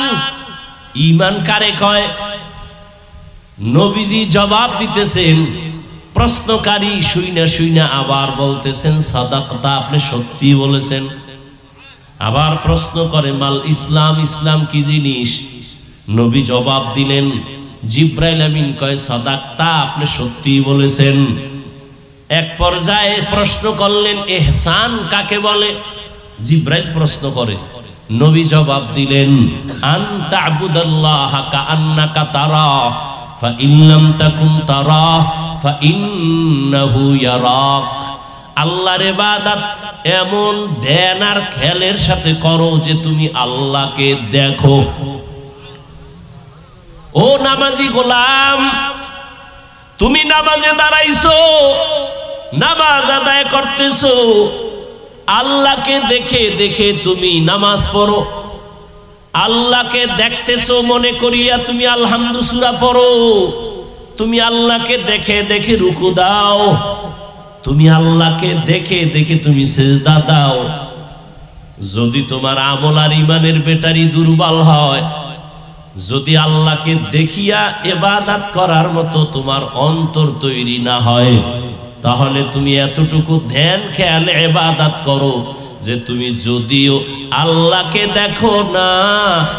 S1: ঈমান কারে কয়? নবীজি জবাব দিতেছেন, প্রশ্নকারী শুইনা শুইনা আবার বলতেছেন, সাদাকতা, আপনি সত্যি বলেছেন। আবার প্রশ্ন করে, মাল ইসলাম, ইসলাম কি জিনিস? নবী জবাব দিলেন, জিব্রাইল আমিন কয়, সাদাকতা, আপনি সত্যি বলেছেন। এক পর্যায়ে প্রশ্ন করলেন, ইহসান কাকে বলে? জিব্রাইল প্রশ্ন করে, নবী জবাব দিলেন, আন তা'বুদাল্লাহা কাআন্নাকা তারাহ ফা ইন লাম তাকুন তারাহ ফা ইন্নাহু ইয়ারাক। আল্লাহর ইবাদত এমন ধ্যান আর খেয়ালের সাথে করো যে তুমি আল্লাহকে দেখো। ও নামাজি গোলাম, তুমি নামাজে দাঁড়াইছো, নামাজ আদায় করতেছো, আল্লাহকে দেখে দেখে তুমি নামাজ পড়ো। আল্লাহকে দেখতেছো মনে করিয়া তুমি আলহামদু সূরা পড়ো। তুমি আল্লাহকে দেখে দেখে রুকু দাও, তুমি আল্লাহকে দেখে দেখে তুমি সিজদা দাও। যদি তোমার আমল আর ইমানের ব্যাটারি দুর্বল হয়, যদি আল্লাহকে দেখিয়া ইবাদত করার মতো তোমার অন্তর তৈরি না হয়, তাহলে তুমি এতটুকু ধ্যান খেয়ালে ইবাদত করো যে তুমি যদিও আল্লাহকে দেখো না,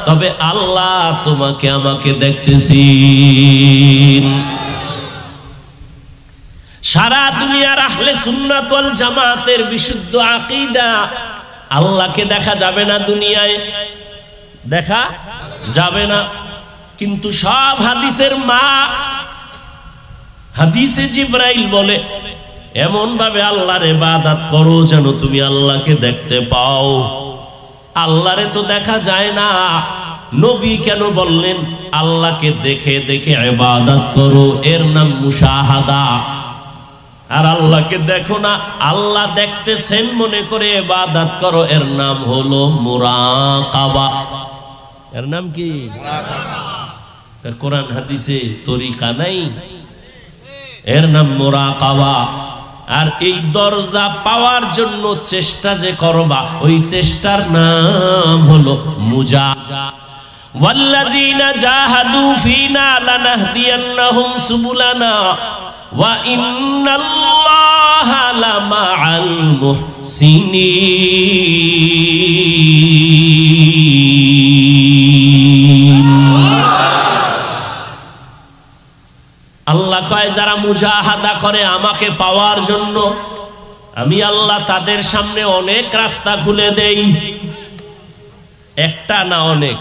S1: তবে আল্লাহ তোমাকে আমাকে দেখতেছেন। সারা দুনিয়ার আহলে সুন্নাত ওয়াল জামাতের বিশুদ্ধ আকীদা, আল্লাহকে দেখা যাবে না, দুনিয়ায় দেখা যাবে না। কিন্তু সব হাদিসের মা, হাদিসে জিব্রাইল বলে, এমন ভাবে আল্লাহর ইবাদত করো যেন তুমি আল্লাহকে দেখতে পাও। আল্লাহরে তো দেখা যায় না, নবী কেন বললেন আল্লাহকে দেখে দেখে ইবাদত করো? এর নাম মুশাহাদা। আর আল্লাহকে দেখো না, আল্লাহ দেখতেছেন মনে করে ইবাদত করো, এর নাম হলো মুরাকাবা। এর নাম কি? কোরআন হাদিসে তরিকা নাই, এর নাম মুরাকাবা। আর এই দরজা পাওয়ার জন্য চেষ্টা যে করবা, ওই চেষ্টার নাম হলো মুজাহাদা। ওয়াল্লাযীনা জাহাদু ফীনা লানাহদিয়ান্নাহুম সুবুলানা ওয়া ইন্নাল্লাহা লামাআল মুহসিনিন। আল্লাহ কয়, যারা মুজাহাদা করে আমাকে পাওয়ার জন্য, আমি আল্লাহ তাদের সামনে অনেক রাস্তা খুলে দেই। একটা না, অনেক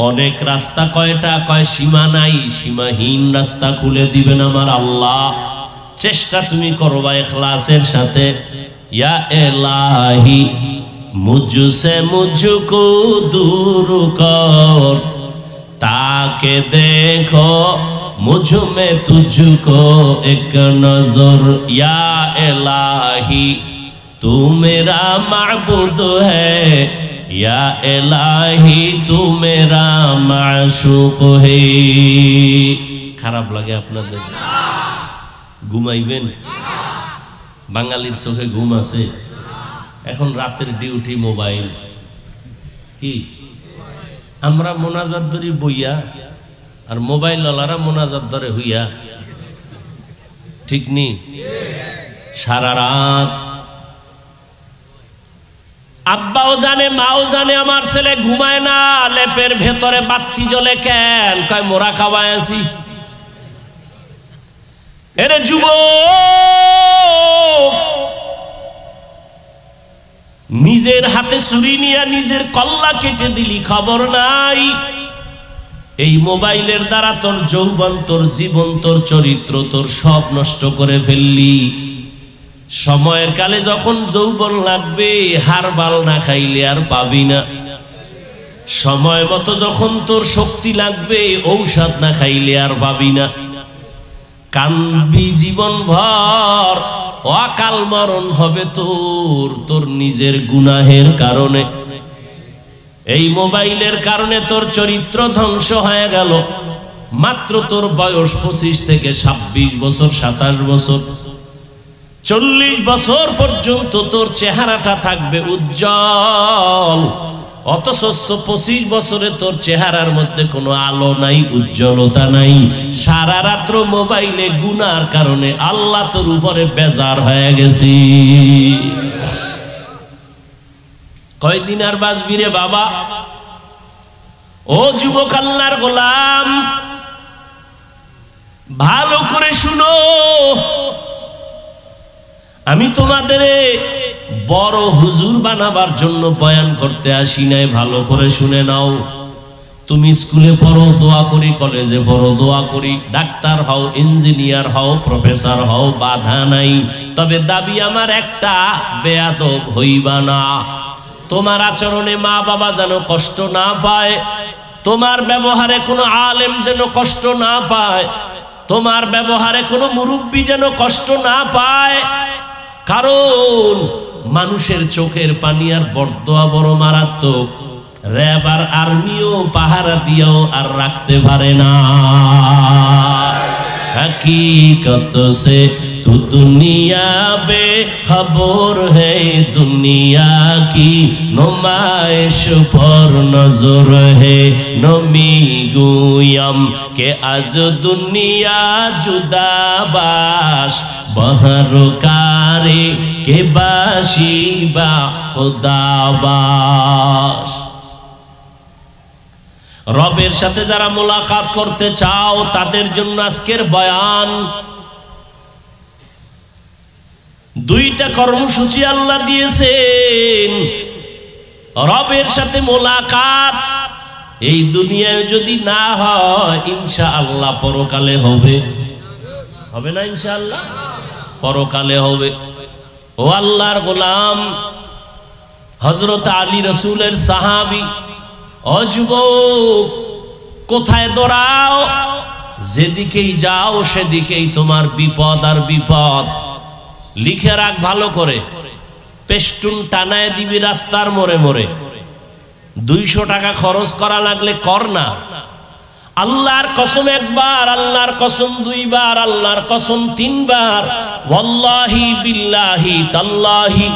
S1: অনেক রাস্তা। কয়টা? কয় সীমা নাই, সীমাহীন রাস্তা খুলে দিবেন আমার আল্লাহ। চেষ্টা তুমি করবা ইখলাসের সাথে। ইয়া ইলাহি মুঝসে মুঝকো দূর কর, তাকে দেখো मुझ में तुझको एक नजर। या इलाही तू मेरा माबूद है, या इलाही तू मेरा माशूक है। খারাপ লাগে আপনাদের? ঘুমাইবেন? বাঙালির চোখে ঘুম আছে? এখন রাতের ডিউটি মোবাইল। কি আমরা মোনাজাত ধরি বইয়া, আর মোবাইল ওয়ালারা মোনাজাত ধরে হইয়া, ঠিক নি? সারা রাত আব্বাও জানে মাও জানে আমার ছেলে ঘুমায় না, লেপের ভেতরে বাতি জ্বলে কেন? কয় মোরা খাওয়ায় আছি। এরে যুবক, নিজের হাতে ছুরি নিয়ে নিজের কল্লা কেটে দিলি, খবর নাই। এই মোবাইলের দ্বারা তোর যৌবন, তোর জীবন, তোর চরিত্র, তোর সব নষ্ট করে ফেললি। সময়ের কালে যখন যৌবন লাগবে, হারবাল না খাইলে আর পাবি না। সময় মতো যখন তোর শক্তি লাগবে, ঔষধ না খাইলে আর পাবি না। কানবি জীবন ভর, অকাল মরণ হবে তোর, তোর নিজের গুনাহের কারণে। এই মোবাইলের কারণে তোর চরিত্র ধ্বংস হয়ে গেল। মাত্র তোর বয়স 25 থেকে 26 বছর, 27 বছর, 40 বছর পর্যন্ত তোর চেহারাটা থাকবে উজ্জ্বল, অথচ 25 বছরে তোর চেহারার মধ্যে কোনো আলো নাই, উজ্জ্বলতা নাই। সারা রাত্র মোবাইলে গুনার কারণে আল্লাহ তোর উপরে বেজার হয়ে গেছি। কয়দিন আর বাঁচবি রে বাবা? ও যুবক আল্লাহর গোলাম, ভালো করে শুনো। আমি তোমাদের বড় হুজুর বানাবার জন্য বয়ান করতে আসি নাই, ভালো করে শুনে নাও। তুমি স্কুলে পড়ো, দোয়া করি, কলেজে পড়ো, দোয়া করি, ডাক্তার হও, ইঞ্জিনিয়ার হও, প্রফেসর হও, বাধা নাই। তবে দাবি আমার একটা, বেয়াদব হইবা না। তোমার আচরণে মা বাবা যেন কষ্ট না পায়, তোমার ব্যবহারে কোনো আলেম যেন কষ্ট না পায়, তোমার ব্যবহারে কোনো মুরব্বী যেন কষ্ট না পায়। কারণ মানুষের চোখের পানি আর বরদোয়া বড় মারাত্মক। র‍্যাব আর আর্মিও পাহারা দিয়েও আর রাখতে পারে না। हकीकत से तू दुनिया बेखबर है, दुनिया की नुमाइश पर नजर है। नमी गुयम के आज दुनिया जुदाबाश, बहरकारे के बाशी बा खुदाबाश। রবের সাথে যারা মোলাকাত করতে চাও তাদের জন্য আজকের বয়ান। দুইটা কর্মসূচি আল্লাহ দিয়েছেন। রবের সাথে মোলাকাত এই দুনিয়ায় যদি না হয়, ইনশাআল্লাহ পরকালে হবে। হবে না? ইনশাআল্লাহ পরকালে হবে। ও আল্লাহর গোলাম, হযরত আলী রাসূলের সাহাবী, ও যুবক, কোথায় দৌড়াও? যেদিকেই যাও সেদিকেই তোমার বিপদ আর বিপদ। লিখে রাখ ভালো করে, পেস্টুন টানায় দিবি রাস্তার মোড়ে মোড়ে। 200 টাকা খরচ করা লাগলে কর না। আল্লাহর কসম একবার, আল্লাহর কসম 2 বার, আল্লাহর কসম 3 বার, ওয়াল্লাহি বিল্লাহি তাল্লাহি,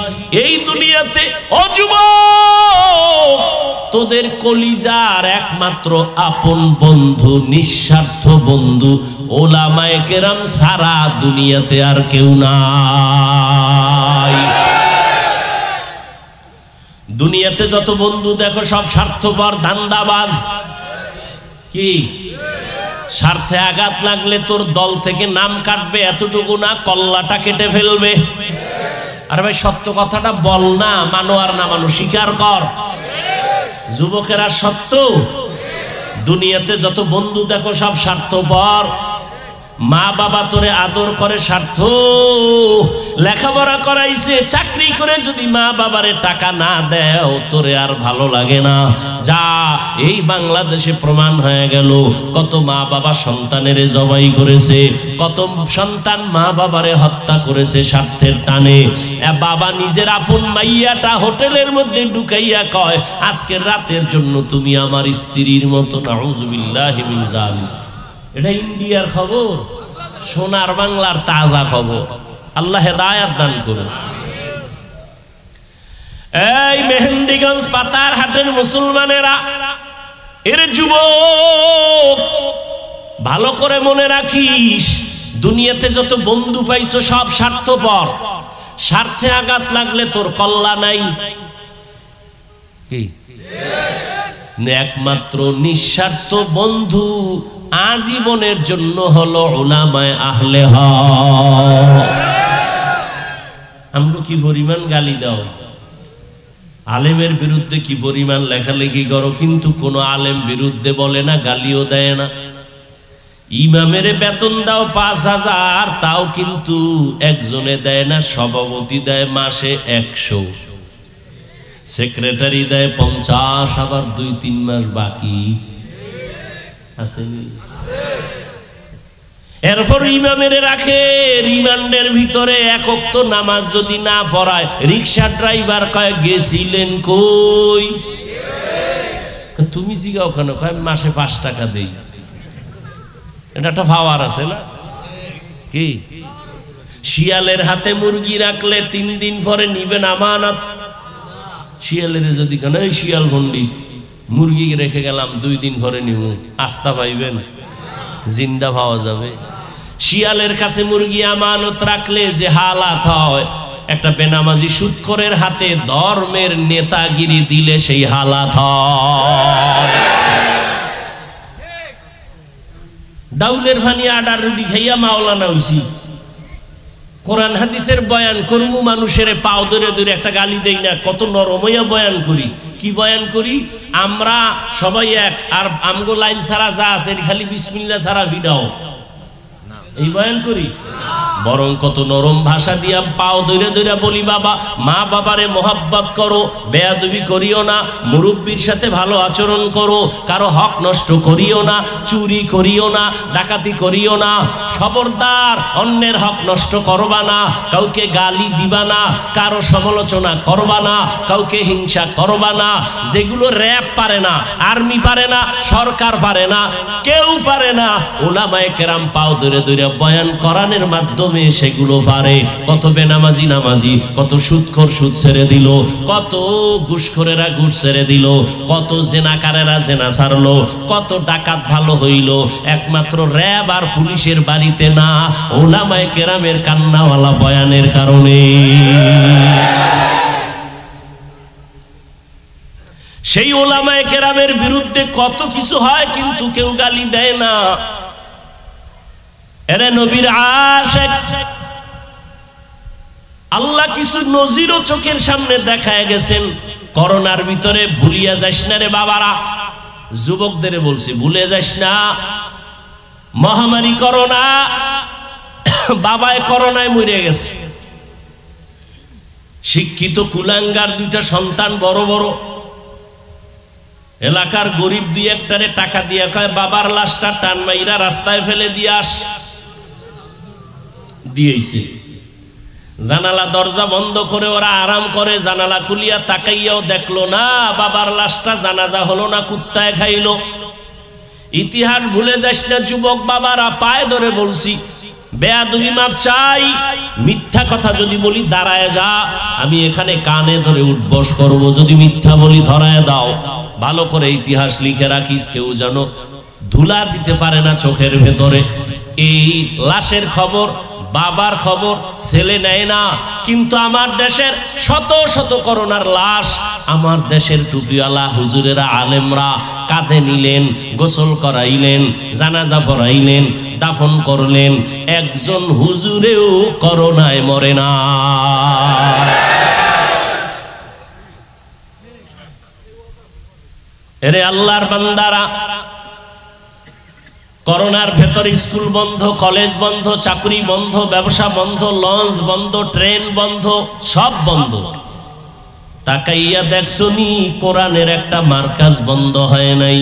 S1: এই দুনিয়াতে ও যুবক, তোদের কলিজার একমাত্র আপন বন্ধু, নিঃস্বার্থ বন্ধু ওলামায়ে কেরাম সারা দুনিয়াতে আর কেউ নাই। দুনিয়াতে যত বন্ধু দেখো সব স্বার্থপর, ধান্দাবাজ। কি স্বার্থে আঘাত লাগলে তোর দল থেকে নাম কাটবে, এতটুকু না, কল্লাটা কেটে ফেলবে। আর ভাই সত্য কথাটা বল না, মানো আর না মানো, স্বীকার কর। যুবকেরা সত্য, দুনিয়াতে যত বন্ধু দেখো সব স্বার্থপর। মা বাবা তোরে আদর করে স্বার্থ, লেখাপড়া করাইছে, চাকরি করে যদি মা বাবারে টাকা না দেও তোরে আর ভালো লাগে না। যা, এই বাংলাদেশে প্রমাণ হয়ে গেল কত মা বাবা সন্তানের জবাই করেছে, কত সন্তান মা বাবারে হত্যা করেছে স্বার্থের টানে। বাবা নিজের আপন মাইয়াটা হোটেলের মধ্যে ঢুকাইয়া কয় আজকের রাতের জন্য তুমি আমার স্ত্রীর মতো। নাউযুবিল্লাহি মিন যালিক। এটা ইন্ডিয়ার খবর, সোনার বাংলার তাজা খবর। আল্লাহ হেদায়েত দান করুন। এই মেহেন্দিগঞ্জ পাতার হাটের মুসলমানেরা, এর যুবক ভালো করে মনে রাখিস, দুনিয়াতে যত বন্ধু পাইছো সব স্বার্থপর। স্বার্থে আঘাত লাগলে তোর কল্লা নাই। কি একমাত্র নিঃস্বার্থ বন্ধু আজীবনের জন্য হলো উলামায়ে আহলে হক। আমরা কি পরিমাণ গালি দাও, আলেমের বিরুদ্ধে কি পরিমাণ লেখালেখি করো, কিন্তু কোন আলেম বিরুদ্ধে বলে না, গালিও দেয় না। ইমামের বেতন দাও ৫,০০০, তাও কিন্তু একজনে দেয় না, সভাপতি দেয় মাসে ১০০, সেক্রেটারি দেয় ৫০, আবার ২-৩ মাস বাকি আসেনি। এরপর ইমামের রাখে রিমান্ডের ভিতরে, এক ওয়াক্ত নামাজ যদি না পড়ায়, রিক্সা ড্রাইভার কয় গেছিলেন কই? তুমি জিগাও কেন? কয় মাসে ৫ টাকা দেই। এটা একটা পাওয়ার আছে না? কি শিয়ালের হাতে মুরগি রাখলে ৩ দিন পরে নিবেন আমানত। শিয়ালের যদি কেন এই শিয়াল ভন্ডি মুরগি রেখে গেলাম ২ দিন পরে নিব, আস্থা পাইবেন? জিন্দা পাওয়া যাবে? শিয়ালের কাছে মুরগি আমানত রাখলে যে হালাত হয়, একটা বেনামাজি সুদখোরের হাতে ধর্মের নেতাগিরি দিলে সেই হালাত হয়। ডাউলের ভানি আডার রুটি খাইয়া মাওলানা হইছি, কোরআন হাদিসের বয়ান করবো, মানুষের পাও ধরে ধরে একটা গালি দেই না, কত নরম হইয়া বয়ান করি। কি বয়ান করি? আমরা সবাই এক, আর আমগো লাইন ছাড়া যা আছে খালি বিসমিল্লাহ ছাড়া বিদাও, এই বয়ান করি। বরং কত নরম ভাষা দিয়া পাও ধরে ধরে বলি, বাবা মা বাবারে মোহাব্বত করো, বেয়াদবি করিও না, মুরব্বীর সাথে ভালো আচরণ করো, কারো হক নষ্ট করিও না, চুরি করিও না, ডাকাতি করিও না, খবরদার অন্যের হক নষ্ট করবা না, কাউকে গালি দিবা না, কারো সমালোচনা করবা না, কাউকে হিংসা করবা না। যেগুলো র‍্যাব পারে না, আর্মি পারে না, সরকার পারে না, কেউ পারে না, উলামায়ে কেরাম পাও ধরে ধরে বয়ান কোরআনের মাধ্যমে সেগুলো পারে। কত বেনামাজি নামাজি, কত সুদখোর সুদ ছেড়ে দিল, কত ঘুষখোরেরা ঘুষ ছেড়ে দিল, কত জেনাকারেরা জেনা ছাড়লো, কত ডাকাত ভালো হইল, একমাত্র র‍্যাব আর পুলিশের বাড়িতে না, উলামায়ে কেরামের কান্নাওয়ালা বয়ানের কারণে। সেই উলামায়ে কেরামের বিরুদ্ধে কত কিছু হয়, কিন্তু কেউ গালি দেয় না। এরে নবীর আশিক, আল্লাহ কিছু নজিরও চোখের সামনে দেখায় গেছেন। করোনার ভিতরে ভুলিয়া যাস না রে বাবারা, যুবকদের বলছি ভুলে যাস না, মহামারী করোনা, বাবায় করোনায় মরে গেছে। শিক্ষিত কুলাঙ্গার 2টা সন্তান, বড় বড়, এলাকার গরিব 2-1টারে টাকা দিয়া কয় বাবার লাশটা টান মাইরা রাস্তায় ফেলে দিয়ে আস। দিয়েছে। জানালা দরজা বন্ধ করে ওরা আরাম করে, জানালা খুলিয়া তাকাইয়াও দেখলো না বাবার লাশটা, জানাজা হলো না, কুত্তায় খাইলো। ইতিহাস ভুলে যাস না যুবক বাবারা, পায়ে ধরে বলছি, বেয়াদবি মাপ চাই। মিথ্যা কথা যদি বলি দাঁড়ায় যা, আমি এখানে কানে ধরে উঠবস করব। যদি মিথ্যা বলি ধরায় দাও। ভালো করে ইতিহাস লিখে রাখিস, কেউ যেন ধুলা দিতে পারে না চোখের ভেতরে। এই লাশের খবর, বাবার খবর ছেলে নেয় না, কিন্তু আমার দেশের শত শত করোনার লাশ আমার দেশের টুপিওয়ালা হুজুরেরা, আলেমরা কাঁধে নিলেন, গোসল করাইলেন, জানাজা পড়াইলেন, দাফন করলেন। একজন হুজুরেও করোনায় মরে না। এরে আল্লাহর বান্দারা, করোনার ভেতর স্কুল বন্ধ, কলেজ বন্ধ, চাকরি বন্ধ, ব্যবসা বন্ধ, লঞ্চ বন্ধ, ট্রেন বন্ধ, সব বন্ধ। তাকাইয়া দেখছনি কোরআনের একটা মার্কাজ বন্ধ হয় নাই।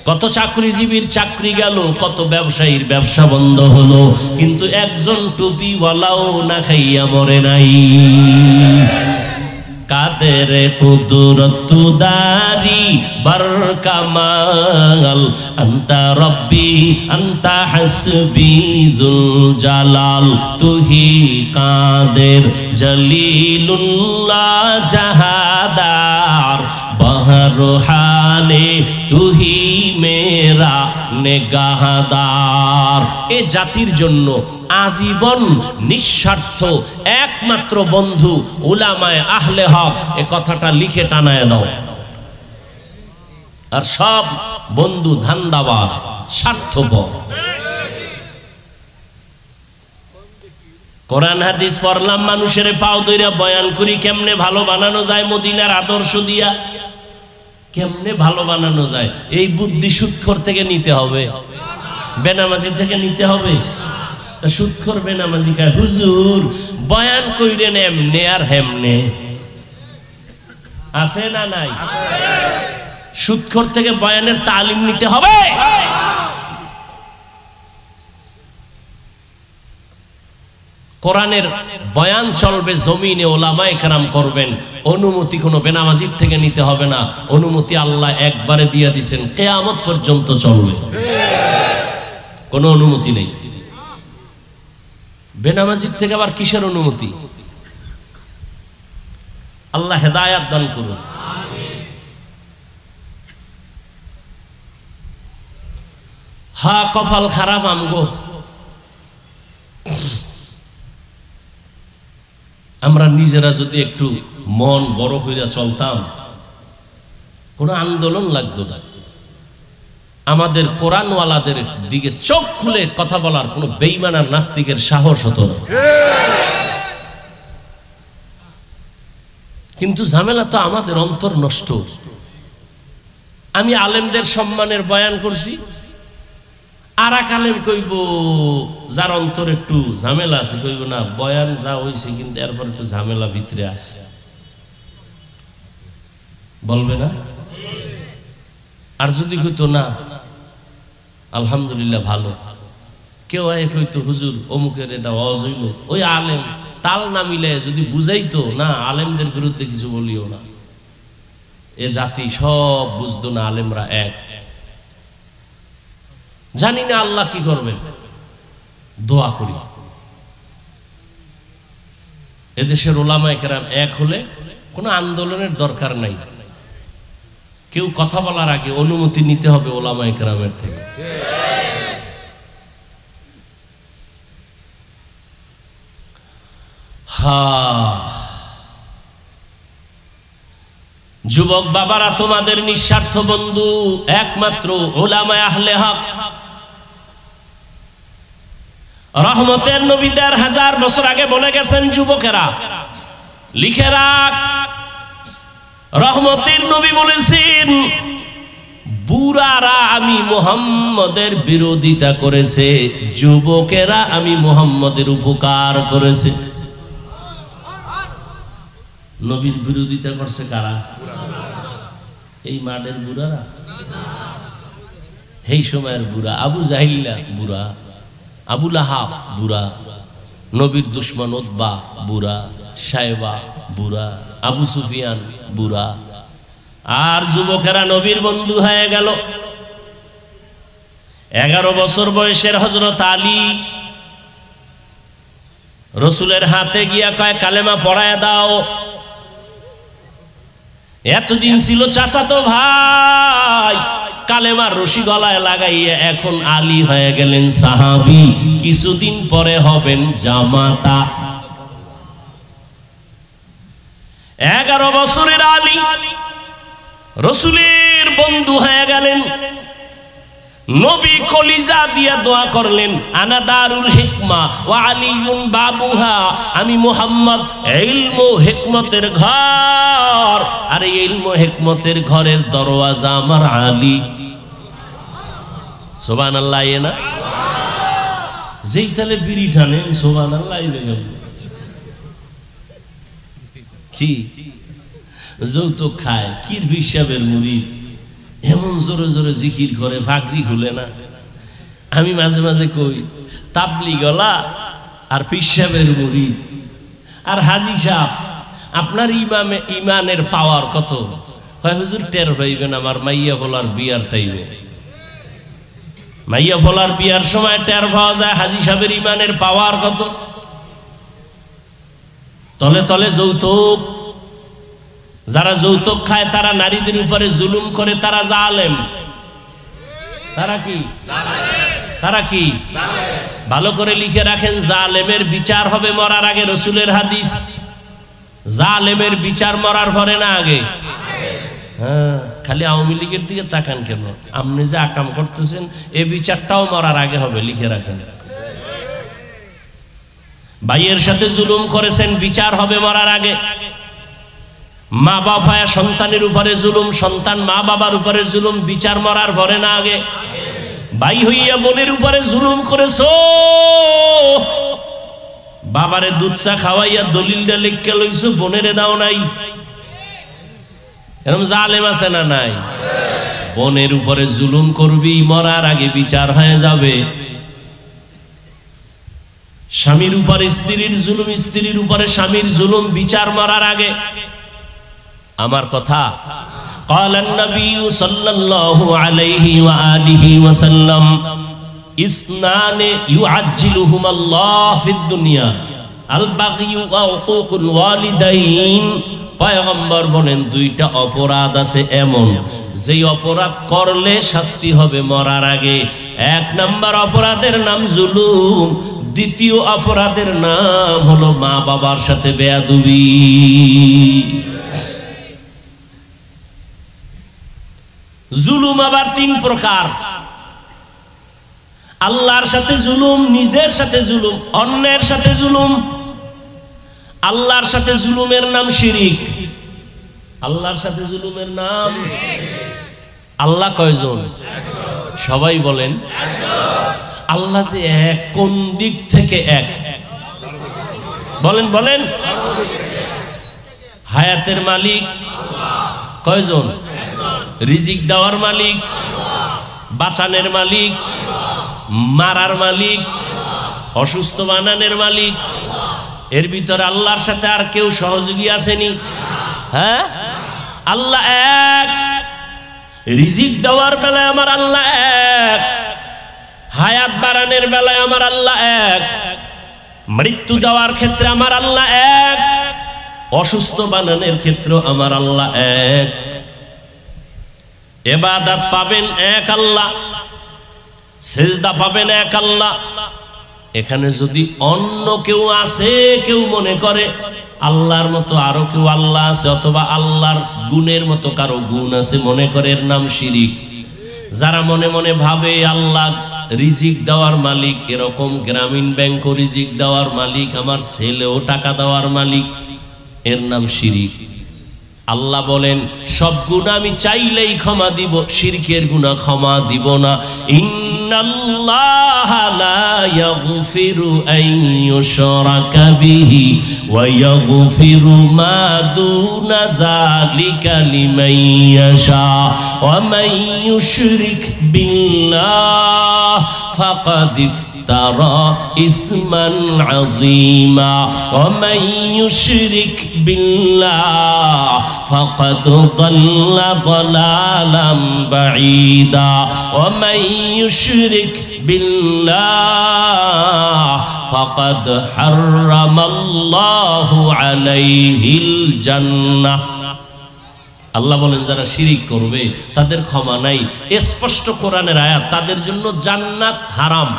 S1: কত চাকরিজীবীর চাকরি গেল, কত ব্যবসায়ীর ব্যবসা বন্ধ হলো, কিন্তু একজন টুপিওয়ালাও না খাইয়া মরে নাই। কাদের কুদরত দারি বরকামাল, আনতা রব্বি আনতা হাসবি যুল জালাল, তুহি কাদের জলিলুল্লাহ জাহাদার, বহর হালে তুহি মেরা নেগাহদার। এ জাতির জন্য আজীবন নিঃস্বার্থ একমাত্র বন্ধু উলামায়ে আহলে হক। এ কথাটা লিখে টানায় দাও। আর সব বন্ধু ধান্দাবাজ, স্বার্থপর। কোরআন হাদিস পড়লাম, মানুষের পাও দইরা বয়ান করি কেমনে ভালো বানানো যায় মদিনার আদর্শ দিয়া, কেমনে ভালো বানানো যায়। এই বুদ্ধি সুদখোর থেকে নিতে হবে, বেনামাজি থেকে নিতে হবে। তা সুদখোর বেনামাজি কয় হুজুর বয়ান কইরেন এমনে আর হেমনে, আছে না নাই? সুদখোর থেকে বয়ানের তালিম নিতে হবে। কোরআনের বয়ান চলবে জমিনে, ওলামায়ে কেরাম করবেন। অনুমতি কোনো বেনামাজির থেকে নিতে হবে না, অনুমতি আল্লাহ একবারে দিয়ে দিয়েছেন, কিয়ামত পর্যন্ত চলবে, কোনো অনুমতি নেই। বেনামাজির থেকে আবার কিসের অনুমতি? আল্লাহ হেদায়াত দান করুন। হা কপাল খারাপ আমগো, আমরা নিজেরা যদি একটু মন বড় হইয়া চলতাম, কোনো আন্দোলন লাগতো না। আমাদের কোরআনওয়ালাদের দিকে চোখ খুলে কথা বলার কোনো বেঈমান আর নাস্তিকের সাহস হতো না। কিন্তু ঝামেলা তো আমাদের অন্তর নষ্ট। আমি আলেমদের সম্মানের বয়ান করছি, আর এক আলেম কইব যার অন্তর একটু ঝামেলা আছে, কইব না বয়ান যা হইছে কিন্তু এরপর একটু ঝামেলা ভিতরে আছে, বলবে না? আর যদি কইতো না আলহামদুলিল্লাহ ভালো, কেউ আয় কইতো হুজুর অমুকের এটা ওয়াজ হইল, ওই আলেম তাল না মিলে যদি বুঝাইতো না আলেমদের বিরুদ্ধে কিছু বলিও না, এ জাতি সব বুঝতো না আলেমরা এক। জানি না আল্লাহ কি করবেন, দোয়া করি এদেশের ওলামায়ে কেরাম এক হলে কোনো আন্দোলনের দরকার নাই। কেউ কথা বলার আগে অনুমতি নিতে হবে ওলামায়ে কেরামের থেকে। যুবক বাবারা, তোমাদের নিঃস্বার্থ বন্ধু একমাত্র উলামায়ে আহলে হক। রহমতের নবী ১,৫০০ বছর আগে বলে গেছেন, যুবকেরা লিখে রাখ, রহমতের নবী বলেছেন বুড়ারা আমি মুহাম্মদের বিরোধিতা করেছে, যুবকেরা আমি মুহাম্মদের উপকার করেছে। নবীর বিরোধিতা করছে কারা? এই মাঠের বুড়ারা, এই সময়ের বুড়া। আবু জাহিল্লা বুড়া, আবু লাহাব বুড়া, নবীর দুশ্মন উতবা বুড়া, সাইবা বুড়া, আবু সুফিয়ান বুড়া। আর যুবকেরা নবীর বন্ধু হয়ে গেল। 11 বছর বয়সের হযরত আলী রসুলের হাতে গিয়া কয় কালেমা পড়ায় দাও। এতদিন ছিল চাচাতো ভাই, কালেমার রশি গলায় লাগাইয়া এখন আলী হয়ে গেলেন সাহাবী, কিছুদিন পরে হবেন জামাতা। 11 বছরের আলী রসুলের বন্ধু হয়ে গেলেন। নবী কলিজা দিয়া দোয়া করলেন, আনা দারুল হিকমা ওয়া আলিয়ুন বাবুহা, আমি মুহাম্মদ ইলম ও হিকমতের ঘর, আর এই ইলম ও হিকমতের ঘরের দরওয়াজা আমার আলী। সুবহানাল্লাহ এ না যেই তালে বিড়ি টানেন সুবহানাল্লাহ আইবে গেল কি যৌতুক খায় কি হিসাবের মুরিদ এমন জোরে জোরে জিকির করে ভাগরি খুলে না। আমি মাঝে মাঝে কই তাবলিগলা আর পিসাবের মুরিদ আর হাজি সাহেব আপনার ইমানের পাওয়ার কত? হয় হুজুর টের পাইবেন আমার মাইয়া বলার বিয়ার টাইমে, মাইয়া বলার বিয়ার সময় টের পাওয়া যায় হাজি সাহেবের ইমানের পাওয়ার কত। তলে তলে যৌতুক, যারা যৌতুক খায় তারা নারীদের উপরে জুলুম করে, তারা জালেম। তারা কি? তারা কি? ভালো করে লিখে রাখেন, জালেমের বিচার হবে মরার আগে। রসুলের হাদিস, জালেমের বিচার মরার পরে না আগে। হ্যাঁ, খালি আওয়ামী লীগের দিকে তাকান কেন? আপনি যে আকাম করতেছেন এই বিচারটাও মরার আগে হবে, লিখে রাখেন। ভাইয়ের সাথে জুলুম করেছেন, বিচার হবে মরার আগে। মা বাবা সন্তানের উপরে জুলুম, সন্তান মা বাবার উপরে জুলুম, বিচার মরার পরে না আগে। ভাই হইয়া বোনের উপরে জুলুম করেছো, বাবারে দুধ চা খাওয়াইয়া দলিলটা লিখে লইছো, বোনেরে দাও নাই। এরকম জালেম আছে না নাই? বোনের উপরে জুলুম করবি, মরার আগে বিচার হয়ে যাবে। স্বামীর উপরে স্ত্রীর জুলুম, স্ত্রীর উপরে স্বামীর জুলুম, বিচার মরার আগে। আমার কথা, قال النبي صلى الله عليه وآله وسلم اثنان يعجلهما الله في الدنيا البغي وعقوق الوالدين। পয়গম্বর বলেন দুইটা অপরাধ আছে এমন, যেই অপরাধ করলে শাস্তি হবে মরার আগে। এক নাম্বার অপরাধের নাম জুলুম, দ্বিতীয় অপরাধের নাম হলো মা বাবার সাথে বেয়াদবি। জুলুম আবার তিন প্রকার। আল্লাহর সাথে জুলুম, নিজের সাথে জুলুম, অন্যের সাথে জুলুম। আল্লাহর সাথে জুলুমের নাম শিরিক। আল্লাহর সাথে জুলুমের নাম, আল্লাহ কয়জন? সবাই বলেন আল্লাহ যে এক, কোন দিক থেকে এক? বলেন বলেন। হায়াতের মালিক কয়জন? রিজিক দেওয়ার মালিক, বাঁচানের মালিক, মারার মালিক, অসুস্থ বানানোর মালিক। এর ভিতরে আল্লাহর সাথে আর কেউ সহযোগী আসেনি? হ্যাঁ, আল্লাহ এক। রিজিক দেওয়ার বেলায় আমার আল্লাহ এক, হায়াত বাড়ানোর বেলায় আমার আল্লাহ এক, মৃত্যু দেওয়ার ক্ষেত্রে আমার আল্লাহ এক, অসুস্থ বানানোর ক্ষেত্রে আমার আল্লাহ এক। ইবাদত পাবেন এক আল্লাহ, সিজদা পাবেন এক আল্লাহ। এখানে যদি অন্য কেউ আছে, কেউ মনে করে আল্লাহর মতো আরো কেউ আল্লাহ আছে, অথবা আল্লাহর গুণের মতো কারো গুণ আছে, মনে করে, এর নাম শিরিক। যারা মনে মনে ভাবে আল্লাহ রিজিক দেওয়ার মালিক, এরকম গ্রামীণ ব্যাংক রিজিক দেওয়ার মালিক, আমার ছেলেও টাকা দেওয়ার মালিক, এর নাম শিরিক। আল্লাহ বলেন সব গুনাহ আমি চাইলেই ক্ষমা দিব, শিরকের গুনাহ ক্ষমা দিব না। ইন্নাল্লাহা লা ইয়াগফিরু আন ইউশরাকা বিহি ওয়া ইয়াগফিরু মা দুনা যালিকা লিমান ইয়াশা ওয়া মান ইউশরিক বিল্লাহ ফাকাদ ترى اسما عظيما ومن يشرك بالله فقد ضل ضلالا بعيدا ومن يشرك بالله فقد حرم الله عليه الجنة। আল্লাহ বলেন যারা শিরিক করবে তাদের ক্ষমা নাই। স্পষ্ট কোরআনের আয়াত, তাদের জন্য জান্নাত হারাম।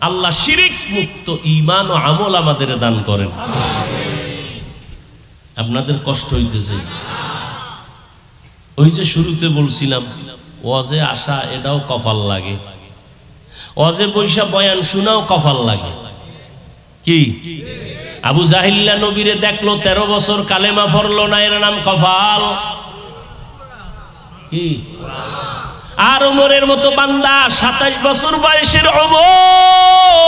S1: আল্লাহ শিরিক মুক্ত ঈমান ও আমল আমাদের দান করেন। আপনাদের কষ্ট হইতেছে? ওই যে শুরুতে বলছিলাম ওয়াজে আসা এটাও কপাল লাগে, ওয়াজে বৈশা বয়ান শোনাও কপাল লাগে। কি আবু জাহিল্লা নবীরে দেখলো 13 বছর কালেমা পড়লো না, এর নাম কপাল। কি আর ওমরের মতো বান্দা 27 বছর বয়সের ওমর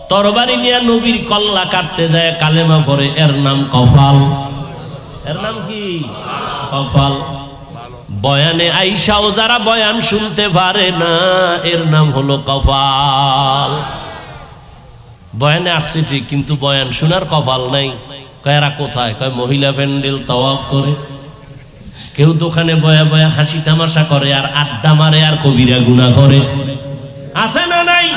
S1: তরবারি নিয়ে নবীর কল্লা কাটতে যায়, কালেমা পড়ে, এর নাম কফাল। এর নাম কি? কফাল। বয়ানে আইসাও যারা বয়ান শুনতে পারে না, এর নাম হলো কফাল। বয়ানে আসছে ঠিক, কিন্তু বয়ান শোনার কপাল নাই। কয়েরা কোথায়? কয় মহিলা প্যান্ডেল তাওয়াফ করে, কেউ দোকানে বয়া বয়া হাসি তামাশা করে, আর আড্ডা মারে, আর কবিরা গুনাহ করে। আছে না নাই?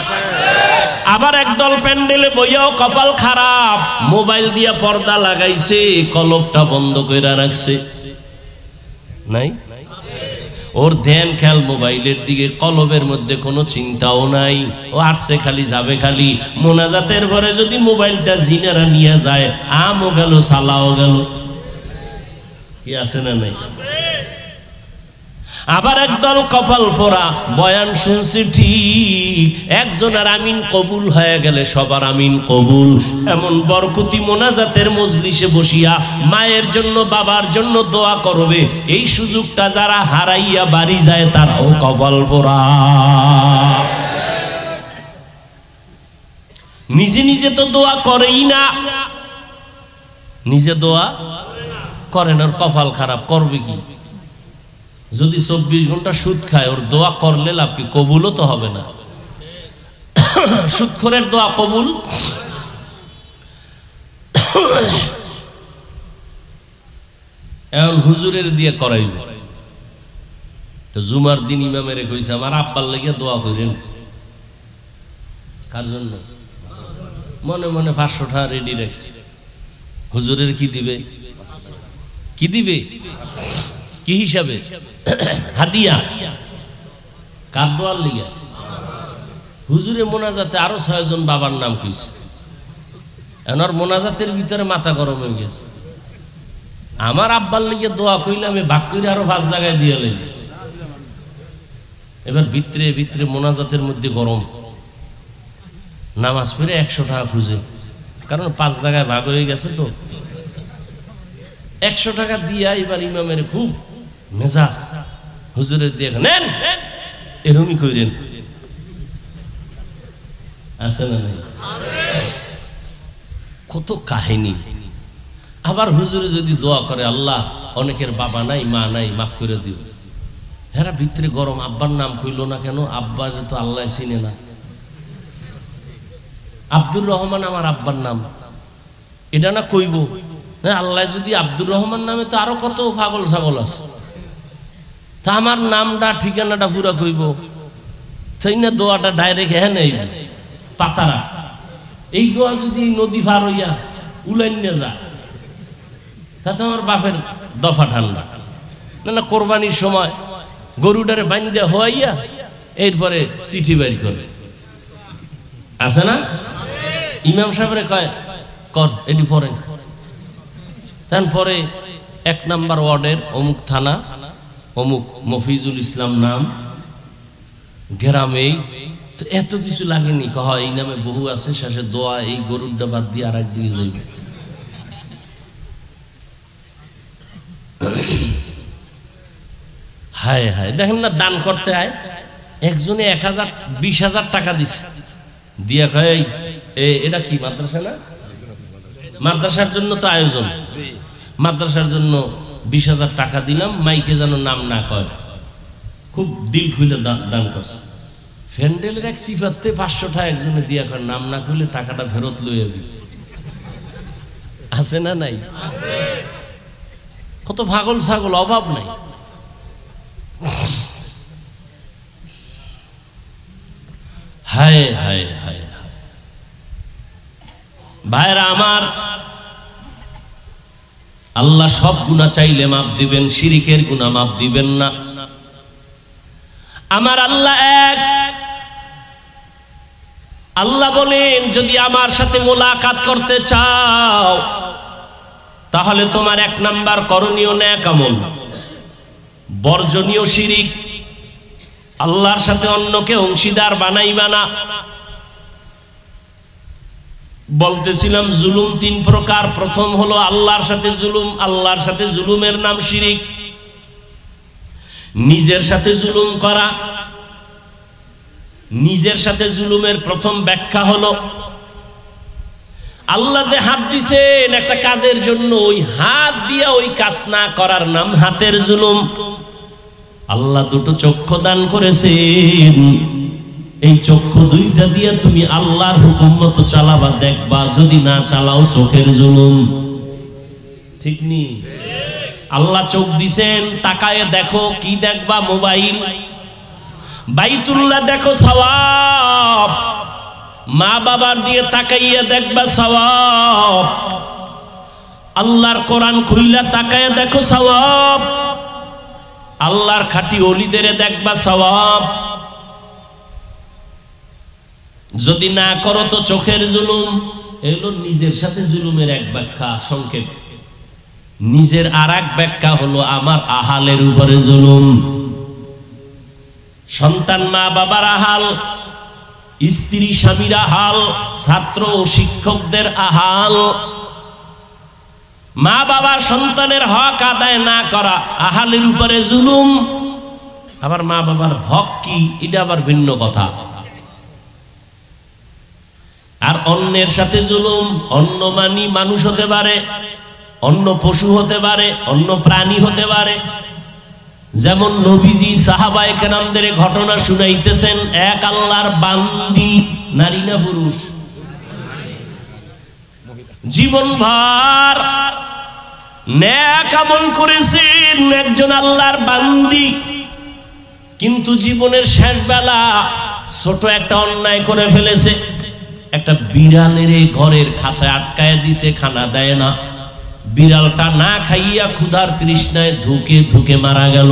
S1: আবার একদল প্যান্ডেলে বইয়াও কপাল খারাপ, মোবাইল দিয়া পর্দা লাগাইছে, কলবটা বন্ধ কইরা রাখছে। নাই? ওর ধ্যান খেয়াল মোবাইলের দিকে, কলবের মধ্যে কোনো চিন্তাও নাই। ও আসছে খালি, যাবে খালি। মোনাজাতের ঘরে যদি মোবাইলটা জিনেরা নিয়ে যায়, আমও গেল, সালাও গেল। কি আছে না নাই? আবার একদল কপাল পোড়া, বয়ান শুনছি ঠিক, একজনের আমিন কবুল হয়ে গেলে সবার আমিন কবুল। এমন বরকতি মোনাজাতের মজলিসে বসিয়া মায়ের জন্য, বাবার জন্য দোয়া করবে, এই সুযোগটা যারা হারাইয়া বাড়ি যায় তারাও কপাল পোড়া। নিজে নিজে তো দোয়া করেই না, নিজে দোয়া করেন, ওর কপাল খারাপ। করবে কি? যদি 24 ঘন্টা সুদ খায়, ওর দোয়া করলে লাভ কি? কবুলও তো হবে না। সুদখোরের দোয়া কবুল? এখন হুজুরের দিয়ে করাইব। তো জুমার দিন ইমামের কইছে, আমার আব্বার লেগে দোয়া করেন। কার জন্য? মনে মনে 500 টাকা রেডি রাখছে। হুজুরের কি দিবে? কি দিবে? কি হিসাবে? হাদিয়া। কার দোয়ার লিগা? হুজুরে মোনাজাতে আরো 6 জন বাবার নাম কইছে। এনার মোনাজাতের ভিতরে মাথা গরম হয়ে গেছে। আমার আব্বার লিগে দোয়া কইলে আমি ভাগ করে আরো 5 জায়গায় দিয়ে লই। এবার ভিতরে ভিতরে মোনাজাতের মধ্যে গরম, নামাজ পড়ে 100 টাকা খুঁজে, কারণ 5 জায়গায় ভাগ হয়ে গেছে। তো 100 টাকা দিয়া এবার ইমামের খুব মেজাজ, হুজুরের দিয়ে নেন, এরকমই কইরেন। আছে না নাই? কত কাহিনী। আবার হুজুরে যদি দোয়া করে, আল্লাহ অনেকের বাবা নাই, মা নাই, মাফ করে দিও। হেরা ভিতরে গরম, আব্বার নাম কইল না কেন? আব্বার তো আল্লাহ চিনে না। আব্দুর রহমান আমার আব্বার নাম, এটা না কইব? আল্লাহ যদি আব্দুর রহমান নামে, তো আরো কত পাগল ছাগল আছে। তা আমার নামটা, ঠিকানাটা পুরা কইব, সেই না দোয়াটা ডাইরেক্ট হ্যাঁ নেই পাতারা। এই দোয়া যদি নদী পার হইয়া উলাইন্যা যা, তাতে আমার বাপের দফা ঠান্ডা। না না, কোরবানির সময় গরুটারে বান্ধা হইয়া এরপরে চিঠি বাইর করে, আছে না? ইমাম সাহেবরে কয়, কর এটি পড়েন। তারপরে 1 নম্বর ওয়ার্ডের অমুক থানা, অমুক মফিজুল ইসলাম নাম, গ্রামেই। তো এত কিছু লাগেনি, কহ এই নামে বহু আছে, শেষে দোয়া এই গরুরটা বাদ দিয়ে আর একদিকে যাইব। হায় হায়, দেখেন না, দান করতে হয়। একজনে 20,000 টাকা দিছে, দিয়া কয় এটা কি মাদ্রাসা না? মাদ্রাসার জন্য তো আয়োজন, মাদ্রাসার জন্য 20,000 টাকা দিলাম, মাইকে যেন নাম না কয়। খুব দিল খুলে দান করছে। ফ্যান্ডেলের এক সিফাতে 500 টাকা একজনে দিয়া কয়, নাম না খুলে টাকাটা ফেরত লই যাবি। আছে না নাই? কত পাগল ছাগল, অভাব নাই। হায় হায় হায় ভাইরা আমার, আল্লাহ সব গুনাহ চাইলে মাফ দিবেন, শিরিকের গুনাহ মাফ দিবেন না। আমার আল্লাহ এক। আল্লাহ বলেন, যদি আমার সাথে মোলাকাত করতে চাও, তাহলে তোমার 1 নাম্বার করণীয় নেক আমল, বর্জনীয় শিরিক। আল্লাহর সাথে অন্যকে অংশীদার বানাইবা না। বলতেছিলাম জুলুম 3 প্রকার। প্রথম হলো আল্লাহর সাথে জুলুম, আল্লাহর সাথে জুলুমের নাম শিরিক। নিজের সাথে জুলুম করা। নিজের সাথে জুলুমের প্রথম ব্যাখ্যা হলো আল্লাহ যে হাত দিছেন একটা কাজের জন্য, ওই হাত দিয়ে ওই কাজ না করার নাম হাতের জুলুম। আল্লাহ দুটো চক্ষু দান করেছেন, এই চক্ষু দুইটা দিয়ে তুমি আল্লাহর হুকুম মতো চালাবা, দেখবা যদি না চালাও চোখের জুলুম। ঠিক নি? আল্লাহ চোখ দিছেন, তাকায়ে দেখো, কি দেখবা? মোবাইল। বাইতুল্লাহ দেখো, সওয়াব। মা বাবার দিয়ে তাকাইয়া দেখবা, সওয়াব। আল্লাহর কোরআন খুইলা তাকাইয়া দেখো, সওয়াব। আল্লাহর খাঁটি ওলিদের দেখবা, সওয়াব। যদি না করো তো চোখের জুলুম। এগুলো নিজের সাথে জুলুমের এক ব্যাখ্যা, সংক্ষেপ। নিজের আর এক ব্যাখ্যা হলো আমার আহালের উপরে জুলুম। সন্তান মা বাবার আহাল, স্ত্রী স্বামীর আহাল, ছাত্র ও শিক্ষকদের আহাল। মা বাবা সন্তানের হক আদায় না করা আহালের উপরে জুলুম। আবার মা বাবার হক কি, এটা আবার ভিন্ন কথা। আর অন্যের সাথে জুলুম, অন্য মানি মানুষ হতে পারে, অন্য পশু হতে পারে, অন্য প্রাণী হতে পারে। যেমন নবীজি সাহাবায়ে কেরামদের ঘটনা শুনাইতেছেন, এক আল্লাহর বান্দি, নারী না পুরুষ, জীবনভর নেক আমল করেছেন, একজন আল্লাহর বান্দি, কিন্তু জীবনের শেষ বেলা ছোট একটা অন্যায় করে ফেলেছে। একটা বিড়ালের ঘরের খাঁচায় আটকায় দিছে, খানা দেয় না। বিড়ালটা না খাইয়া ক্ষুধার তৃষ্ণায় ধুকে ধুকে মারা গেল।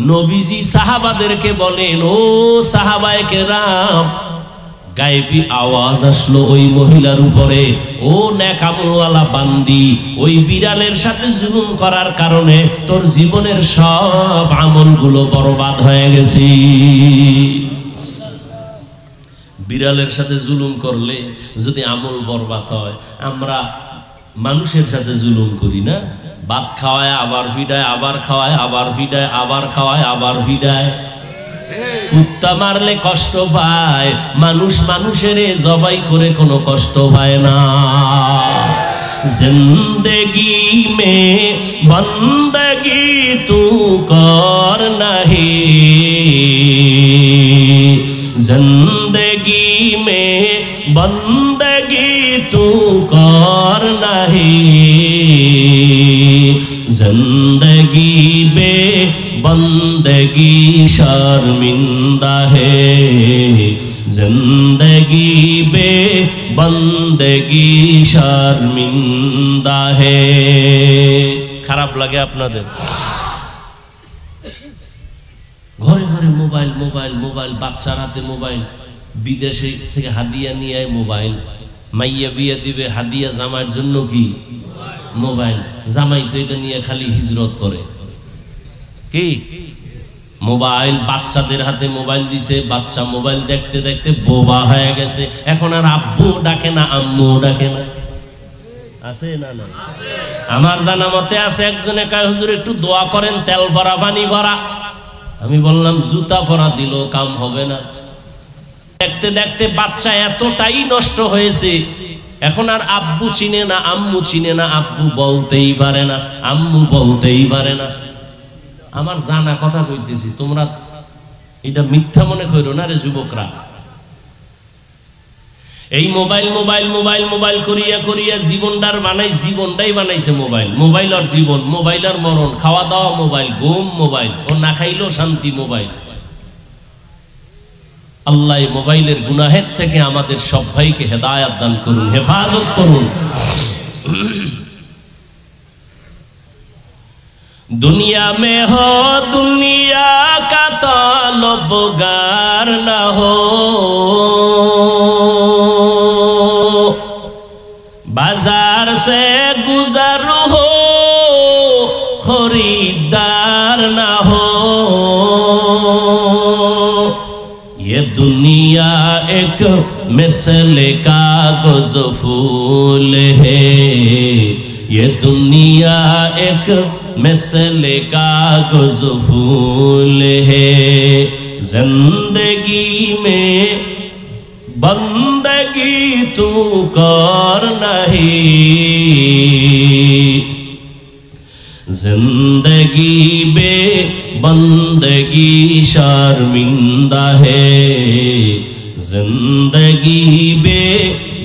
S1: নবীজি সাহাবাদেরকে বলেন, ও সাহাবায়ে কেরাম, গায়েবী আওয়াজ আসলো ওই মহিলার উপরে, ও নেক আমলওয়ালা বান্দি, ওই বিড়ালের সাথে জুলুম করার কারণে তোর জীবনের সব আমলগুলো বরবাদ হয়ে গেছে। বিড়ালের সাথে জুলুম করলে যদি আমল বরবাদ হয়, আমরা মানুষের সাথে জুলুম করি না? ভাত খাওয়ায় আবার ফিডায়, আবার খাওয়ায় আবার ফিডায়, আবার খাওয়ায় আবার ফিডায়। কুত্তা মারলে কষ্ট পায়, মানুষ মানুষের জবাই করে কোনো কষ্ট পায় না। জিন্দেগি মে বন্দগি তু কর নাহি, জিন্দেগি মে বন্দগি তু কর নাহি, जिंदगी बे बंदगी शर्मिंदा है, जिंदगी बे बंदगी शर्मिंदा है। খারাপ লাগে আপনাদের? ঘরে ঘরে মোবাইল, মোবাইল, মোবাইল, বাচ্চার হাতে মোবাইল। বিদেশে থেকে হাদিয়া নিয়ে মোবাইল। মাইয়া বিয়ে দিবে, হাদিয়া জামাইয়ের জন্য কি? মোবাইল। জামাই তো এটা নিয়ে খালি হিজরত করে। কি মোবাইল? বাচ্চাদের হাতে মোবাইল দিছে, বাচ্চা মোবাইল দেখতে দেখতে বোবা হয়ে গেছে। এখন আর আব্বু ডাকে না, আম্মু ডাকে না। আছে না? না, আমার জানা মতে আছে। একজনে কয়, হুজুর একটু দোয়া করেন, তেল ভরা পানি ভরা। আমি বললাম, জুতা ভরা দিল কাম হবে না। দেখতে দেখতে বাচ্চা এতটাই নষ্ট হয়েছে, এখন আর আব্বু চিনে না, আম্মু চিনে না, আব্বু বলতেই পারে না, আম্মু বলতেই পারে না। আমার জানা কথা কইতেছি, তোমরা এটা মিথ্যা মনে করো না রে যুবকরা। এই মোবাইল মোবাইল মোবাইল মোবাইল করিয়া করিয়া জীবনটাই বানাইছে মোবাইল। মোবাইল আর জীবন, মোবাইল আর মরণ, খাওয়া দাওয়া মোবাইল, ঘুম মোবাইল, ও না খাইলেও শান্তি মোবাইল। আল্লাহ মোবাইলের গুনাহের থেকে আমাদের সব ভাইকে হেদায়েত দান করুন, হেফাজত করুন। दुनिया में हो दुनिया का तलबगार न हो, बाजार से गुजर हो खरीदार न हो। ये दुनिया एक मिसल कागज फूल है, ये दुनिया एक मिसले कागज फूल है जिंदगी में बंदगी तू कर नहीं जिंदगी बे बंदगी शर्मिंदा है जिंदगी बे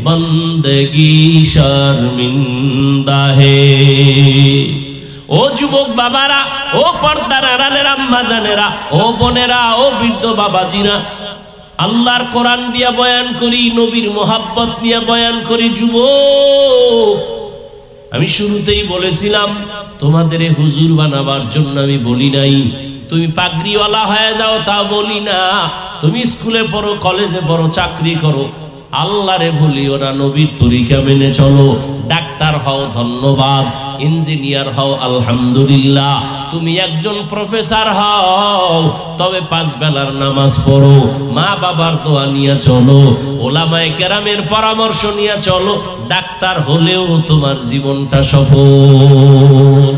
S1: बंदगी शर्मिंदा है। ओ যুবক বাবারা, ও পর্দার আড়ালের আম্মা জানেরা, ও বোনেরা, ও বৃদ্ধ বাবাজিরা, আল্লাহর কোরআন দিয়া বয়ান করি, নবীর মোহাব্বত নিয়ে বয়ান করি। যুবক, আমি শুরুতেই বলেছিলাম তোমাদের হুজুর বানাবার জন্য আমি বলি নাই তুমি পাগড়িওয়ালা হয়ে যাও, তা বলি না। তুমি স্কুলে পড়ো, কলেজে পড়ো, চাকরি করো, আল্লাহরে ভুলিও না, নবীর তরিকা মেনে চলো। ডাক্তার হও, ধন্যবাদ। ইঞ্জিনিয়ার হও, আলহামদুলিল্লাহ। তুমি একজন প্রফেসর হও, তবে 5 বেলার নামাজ পড়ো, মা বাবার দোয়া নিয়ে চলো, ওলামায়ে কেরামের পরামর্শ নিয়ে চলো। ডাক্তার হলেও তোমার জীবনটা সফল।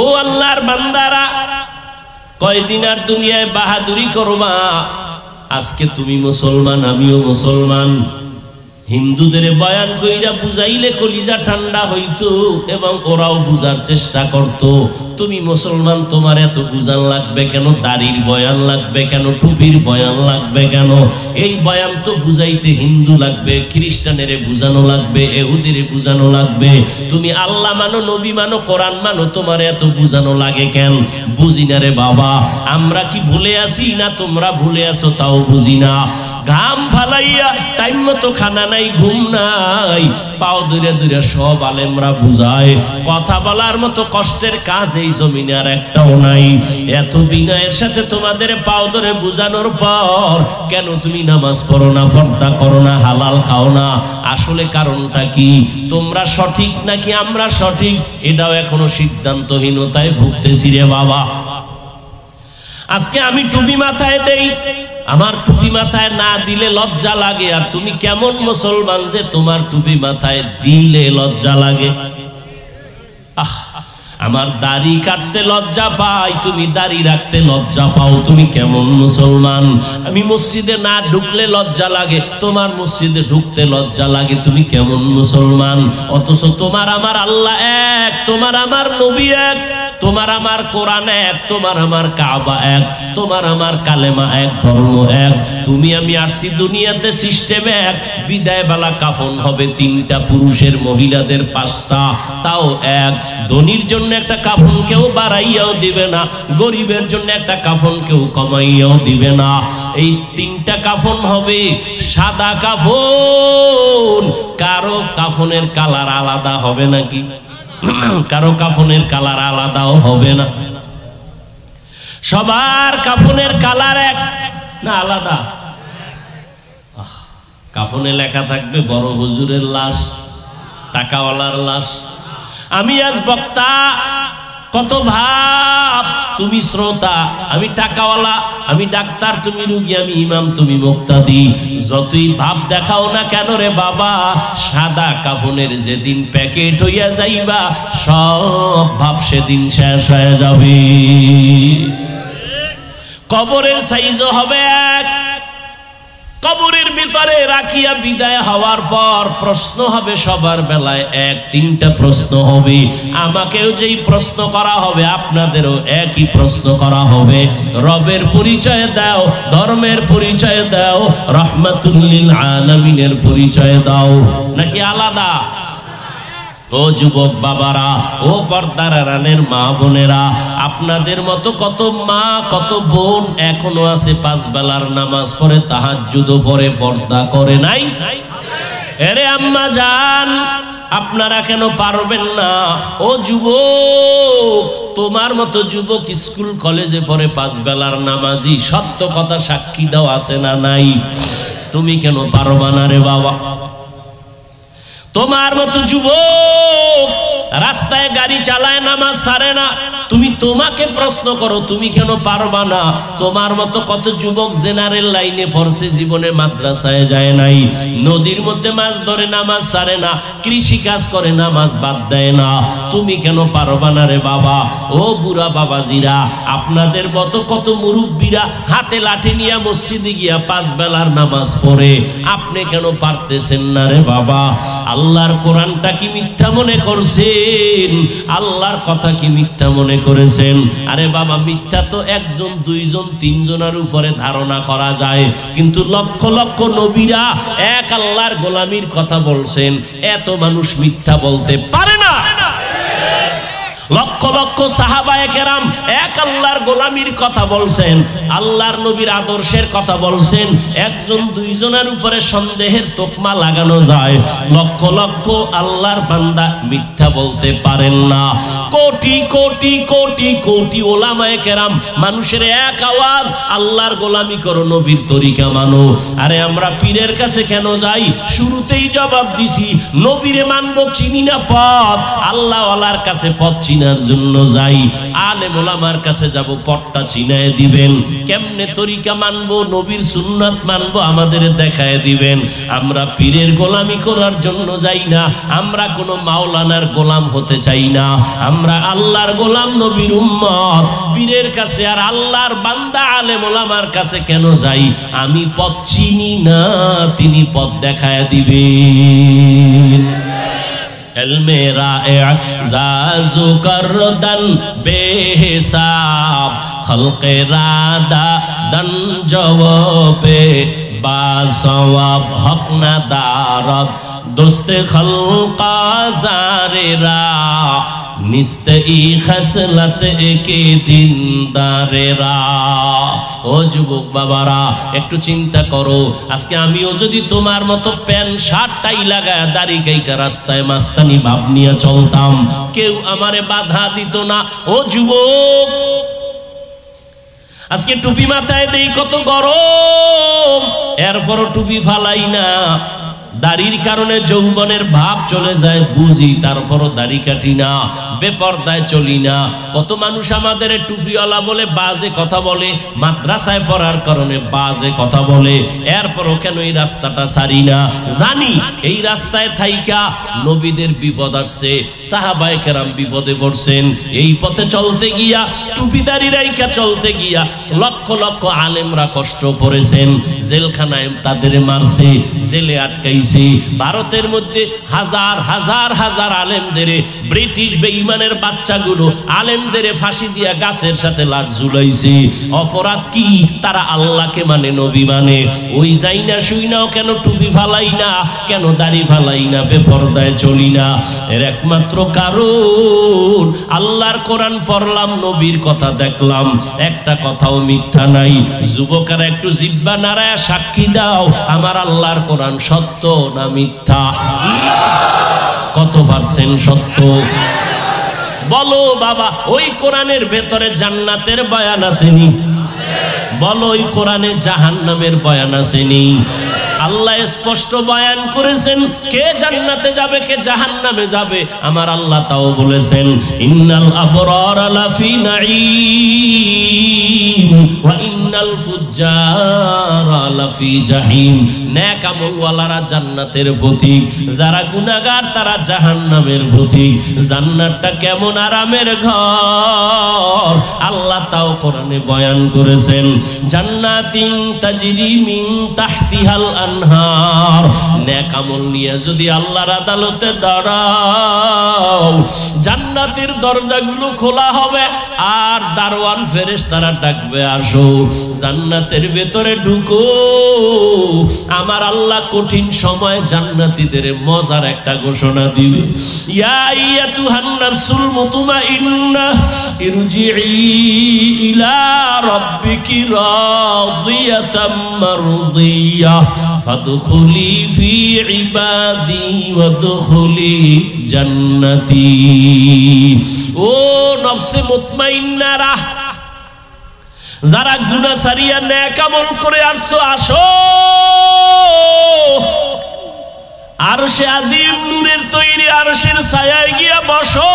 S1: ও আল্লাহর বান্দারা, কয়দিন আর দুনিয়ায় বাহাদুরি করবা? আজকে তুমি মুসলমান, আমিও মুসলমান। হিন্দুদের বয়ান কইরা বুঝাইলে কলিজা ঠান্ডা হইতো এবং ওরাও বুঝার চেষ্টা করত। তুমি মুসলমান, তোমার এত বুঝান লাগবে কেন? দাড়ির বয়ান লাগবে কেন? টুপির বয়ান লাগবে কেন? এই বয়ান তো বুঝাইতে হিন্দু লাগবে, খ্রিস্টানের বুঝানো লাগবে, ইহুদির বুঝানো লাগবে। তুমি আল্লাহ মানো, নবী মানো, কোরআন মানো, তোমার এত বুঝানো লাগে কেন? বুঝি না রে বাবা। আমরা কি ভুলে আসি না তোমরা ভুলে আসো তাও বুঝি না। ঘাম ফালাইয়া টাইম মতো খানা নাই, ঘুম নাই, পাও দূরে দূরে সব আলেমরা বুঝায়। কথা বলার মতো কষ্টের কাজ এই জমিনে আর একটাও নাই। এত বিনয়ের সাথে তোমাদের পাও ধরে বুঝানোর পর কেন তুমি নামাজ পড়ো না, পর্দা করো না, হালাল খাও না? আসলে কারণটা কি? তোমরা সঠিক নাকি আমরা সঠিক, এটাও এখনো সিদ্ধান্তহীনতায় ভুগতেছি রে বাবা। আজকে আমি টুপি মাথায় দেই, আমার টুপি মাথায় না দিলে লজ্জা লাগে। আর তুমি কেমন মুসলমান যে তোমার টুপি মাথায় দিলে লজ্জা লাগে? আমার দাড়ি কাটতে লজ্জা পাই, তুমি দাড়ি রাখতে লজ্জা পাও, তুমি কেমন মুসলমান? আমি মসজিদে না ঢুকলে লজ্জা লাগে, তোমার মসজিদে ঢুকতে লজ্জা লাগে, তুমি কেমন মুসলমান? অথচ তোমার আমার আল্লাহ এক, তোমার আমার নবী এক, তোমার আমার কোরআন এক, তোমার আমার কাবা এক, তোমার আমার কালেমা এক, ধর্ম এক। তুমি আমি আসছি দুনিয়াতে সিস্টেম এক। বিদায় বেলা কাফন হবে 3টা, পুরুষের মহিলাদের 5টা, তাও এক। ধনীর জন্য একটা কাফন কেউ বাড়াইয়াও দিবে না, গরিবের জন্য একটা কাফন কেউ কমাইয়াও দিবে না। এই 3টা কাফন হবে সাদা কাফন। কারো কাফনের কালার আলাদা হবে নাকি? কারো কাফনের কালার আলাদাও হবে না। সবার কাফনের কালার এক না আলাদা? কাফনে লেখা থাকবে বড় হুজুরের লাশ, টাকাওয়ালার লাশ। আমি আজ বক্তা, কত ভাব, তুমি শ্রোতা, আমি টাকাওয়ালা, আমি ডাক্তার, তুমি রুগী, আমি ইমাম, তুমি মুক্তাদি। যতই ভাব দেখাও না কেন রে বাবা, সাদা কাফনের যেদিন প্যাকেট হইয়া যাইবা, সব ভাব সেদিন শেষ হয়ে যাবে। কবরের সাইজও হবে এক। কবরের ভিতরে রাখিয়া বিদায় হওয়ার পর প্রশ্ন হবে সবার বেলায় এক। 3টা প্রশ্ন হবে। আমাকেও যেই প্রশ্ন করা হবে, আপনাদেরও একই প্রশ্ন করা হবে। রবের পরিচয় দাও, ধর্মের পরিচয় দাও, রহমাতুল লিল আলামিনের পরিচয় দাও, নাকি আলাদা? ও যুবক বাবারা, ও পর্দার আড়ালের মা বোনেরা, আপনাদের মতো কত মা কত বোন এখনো আছে 5 বেলার নামাজ পড়ে, তাহাজ্জুদও পড়ে, পর্দা করে নাই? এরে আম্মা জান, আপনারা কেন পারবেন না? ও যুবক, তোমার মতো যুবক স্কুল কলেজে পড়ে 5 বেলার নামাজি, সত্য কথা সাক্ষী দাও, আছে না নাই? তুমি কেন পারবা না রে বাবা? তোমার মতো যুবক রাস্তায় গাড়ি চালায়, নামাজ ছাড়ে না, তুমি তোমাকে প্রশ্ন করো, তুমি কেন পারবা না? তোমার মতো কত যুবক জেনারেল লাইনে পড়ছে, জীবনে মাদ্রাসায় যায় নাই, নদীর মধ্যে মাছ ধরে নামাজ ছাড়ে না, কৃষি কাজ করে নামাজ বাদ দেয় না, তুমি কেন পারবা না রে বাবা? ও বুড়া বাবাজিরা, আপনাদের মতো কত মুরব্বীরা হাতে লাঠি নিয়ে মসজিদে গিয়া 5 বেলার নামাজ পড়ে, আপনি কেন পারতেছেন না রে বাবা? আল্লাহর কোরআনটা কি মিথ্যা মনে করছেন? আল্লাহর কথা কি মিথ্যা মনে করেছেন? আরে বাবা, মিথ্যা তো 1 জন 2 জন 3 জনের উপরে ধারণা করা যায়, কিন্তু লক্ষ লক্ষ নবীরা এক আল্লাহর গোলামির কথা বলছেন, এত মানুষ মিথ্যা বলতে পারে না। লক্ষ লক্ষ সাহাবায়ে কেরাম এক আল্লাহর গোলামির কথা বলছেন, আল্লাহর নবীর আদর্শের কথা বলছেন, 1 জন 2 জনের উপরে সন্দেহের তোকমা লাগানো যায়, লক্ষ লক্ষ আল্লাহর বান্দা মিথ্যা বলতে পারেন না। কোটি কোটি কোটি কোটি ওলামায়ে কেরাম মানুষের এক আওয়াজ, আল্লাহর গোলামি করো, নবীর তরিকা মানো। আরে আমরা পীরের কাছে কেন যাই? শুরুতেই জবাব দিছি, নবীরে মানবো, চিনি না পথ, আল্লাহওয়ালার কাছে পথ চিনার জন্য যাই, আলেম ওলামার কাছে যাব, পথটা চিনায় দিবেন। কেমনে তরিকা মানবো, নবীর সুন্নাত মানবো, আমাদের দেখায় দিবেন। আমরা পীরের গোলামি করার জন্য যাই না, আমরা কোনো মাওলানার গোলাম হতে চাই না, আমরা আল্লাহর গোলাম, নবীর উম্মত। পীরের কাছে আর আল্লাহর বান্দা আলেম ওলামার কাছে কেন যাই? আমি পথ চিনি না, তিনি পথ দেখায় দিবেন। মেরা এজাজু করদন বেহিসাব খলকে রাদা দন জওবে বাসওয়াব হক না দারদ দোস্তে খলকা জারেরা নিস্তে ই খসলত একে দিনদারেরা। ও যুবক বাবারা, একটু চিন্তা করো, আজকে আমিও যদি তোমার মতো প্যান্ট শার্ট টাই লাগায় দাড়ি কাইটা রাস্তায় মাস্তানি ভাব নিয়ে চলতাম, কেউ আমারে বাধা দিত না। ও যুবক, আজকে টুপি মাথায় দেই, কত গরম, এরপরও টুপি ফালাই না। দাড়ির কারণে যৌবনের ভাব চলে যায় বুঝি, তারপরও দাড়ি কাটি না, বেপরদায় চলি না। কত মানুষ আমাদের টুপিওয়ালা বলে বাজে কথা বলে, মাদ্রাসায় পড়ার কারণে বাজে কথা বলে, এরপরও কেন এই রাস্তাটা ছাড়ি না? জানি এই রাস্তায় থাইকা নবীদের বিপদ আসছে, সাহাবায়ে কেরাম বিপদে পড়ছেন, এই পথে চলতে গিয়া, টুপিদারি রাইখা চলতে গিয়া লক্ষ লক্ষ আলেমরা কষ্ট পড়েছেন, জেলখানায় তাদের মারছে, জেলে আটকাইছে। ভারতের মধ্যে হাজার হাজার হাজার আলেমদের ব্রিটিশ বেঈমানের বাচ্চাগুলো আলেমদের ফাঁসি দিয়া গাছের সাথে লাট ঝুলাইছে। অপরাধ কি? তারা আল্লাহকে মানে, নবী মানে। ওই যাই না শুই নাও, কেন টুপি ফালাই না, কেন দাড়ি ফালাই না, বেপরদায় চলি না? এর একমাত্র কারণ, আল্লাহর কোরআন পড়লাম, নবীর কথা দেখলাম, একটা কথাও মিথ্যা নাই। যুবকেরা একটু জিহ্বা নাড়ায়া সাক্ষী দাও, আমার আল্লাহর কোরআন সত্য না মিথ্যা? কত পার্সেন্ট সত্য বলো বাবা? ওই কোরআনের ভেতরে জান্নাতের বয়ান আসেনি? বলো, ওই কোরআনে জাহান্নামের বয়ান আসেনি? আল্লাহ স্পষ্ট বয়ান করেছেন কে জান্নাতে যাবে, কে জাহান্নামে যাবে। আমার আল্লাহ তাও বলেছেন, ইন্নাল আবরারা লাফি নাঈম ওয়া ইন্নাল ফুজ্জারা লাফি জাহিম। নেক আমলওয়ালারা জান্নাতের পথিক, যারা গুনাহগার তারা জাহান্নামের পথিক। জান্নাতটা কেমন আরামের ঘর, আল্লাহ তাও কোরআনে বয়ান করেছেন। জান্নাতিন তাজরি মিন তাহতিহাল আনহার। নেক আমল নিয়ে যদি আল্লাহর আদালতে দাঁড়াও, জান্নাতের দরজাগুলো খোলা হবে আর দারওয়ান ফেরেশতারা ডাকবে, আসো জান্নাতের ভেতরে ঢুকো। আমার আল্লাহ কঠিন সময় জান্নাতীদের মজার একটা ঘোষণা দিবে, ইয়া আইয়াতুহান নাফসুল মুতমাইন্নাহ ইরজিই ইলা রাব্বিকি রাদিয়াতাম মারদিয়াহ ফাদখুলি ফি ইবাদি ওয়াদখুলি জান্নাতি। ও নফসে মুতমাইন্নারা, যারা গুনাহ ছাড়িয়া নেক আমল করে আসছো, আসো আরশে আজিম নূরের তৈরি আরশের ছায়ায় গিয়া বসো।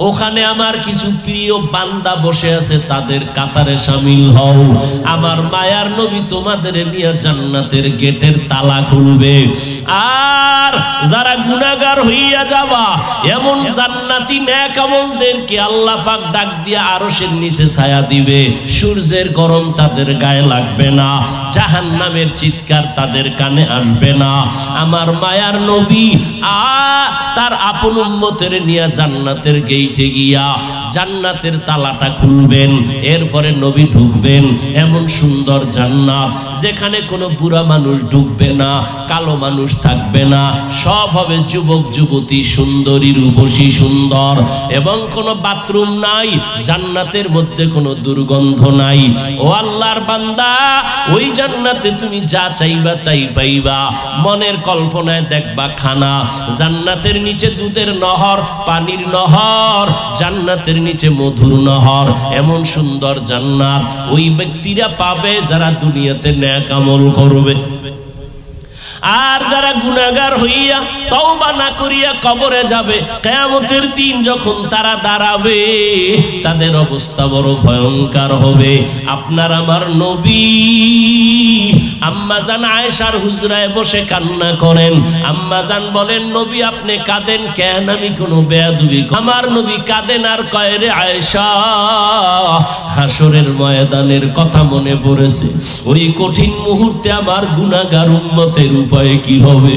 S1: ওখানে আমার কিছু প্রিয় বান্দা বসে আছে, তাদের কাতারে শামিল হও। আমার মায়ার নবী তোমাদের নিয়ে জান্নাতের গেটের তালা খুলবে। আর যারা গুনাহগার হইয়া যাবা এমন জান্নাতি নেক আমলদেরকে আল্লাহ পাক ডাক দিয়ে আরশের নিচে ছায়া দিবে, সূর্যের গরম তাদের গায়ে লাগবে না, জাহান্নামের চিৎকার তাদের কানে আসবে না। আমার মায়ার নবী তার আপন উম্মতের নিয়ে জান্নাতের গেইটে গিয়া জান্নাতের তালাটা খুলবেন, এরপরে নবী ঢুকবেন। এমন সুন্দর জান্নাত যেখানে কোনো বুড়া মানুষ ঢুকবে না, কালো মানুষ থাকবে না, সব হবে যুবক যুবতী, সুন্দরী রূপসী সুন্দর, এবং কোনো বাথরুম নাই, জান্নাতের মধ্যে কোনো দুর্গন্ধ নাই। ও আল্লাহর বান্দা, ওই জান্নাতে তুমি যা চাইবা তাই পাইবা। মনের কল্পনায় দেখবা খানা, জান্নাতের নিচে দুধের নহর, পানির নহর, জান্নাতের নিচে মধুর নহর। এমন সুন্দর জান্নাত ওই ব্যক্তিরা পাবে যারা দুনিয়াতে নেক আমল করবে। আর যারা গুনাহগার হইয়া তওবা না করিয়া কবরে যাবে, কিয়ামতের দিন যখন তারা দাঁড়াবে তাদের অবস্থা বড় ভয়ঙ্কর হবে। আপনার আমার নবী আম্মাজান আয়েশার হুজরায় বসে কান্না করেন। আম্মাজান বলেন, নবী আপনি কাঁদেন কেন? আমি কোনো বেয়াদবি? আমার নবী কাঁদেন আর কয়, রে আয়েশা, হাসরের ময়দানের কথা মনে পড়েছে। ওই কঠিন মুহূর্তে আমার গুনাহগার উম্মতের উপায় কি হবে?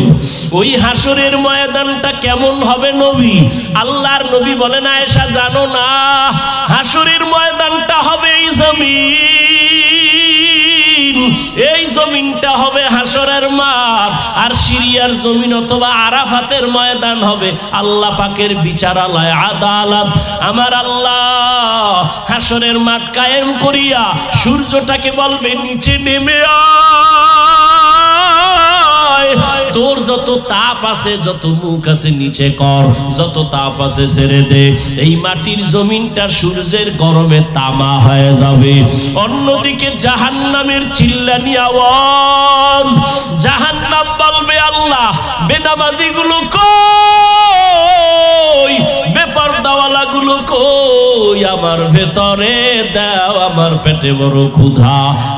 S1: ওই হাসরের ময়দানটা কেমন হবে নবী? আল্লাহর নবী বলেন, আয়েশা জানো না, হাসরের ময়দানটা হবে এই জমিন, এই জমিনটা হবে হাসরের মাঠ, আর সিরিয়ার জমিন অথবা আরাফাতের ময়দান হবে আল্লাহ পাকের বিচারালয়, আদালত। আমার আল্লাহ হাসরের মাঠ কায়েম করিয়া সূর্যটাকে বলবে নিচে নেমে আয়, তোর যত তাপ আছে, যত মুখ আছে নিচে কর, যত তাপ আছে ছেড়ে দে। এই মাটির জমিনটা সূর্যের গরমে তামা হয়ে যাবে। অন্যদিকে জাহান্নামের চিল্লানি আওয়াজ, জাহান্নাম বলবে, আল্লাহ বেনামাজি গুলো কই, বেপরদাওয়ালা গুলো কই, আমার ভেতরে দাও, আমার পেটে বড় ক্ষুধা।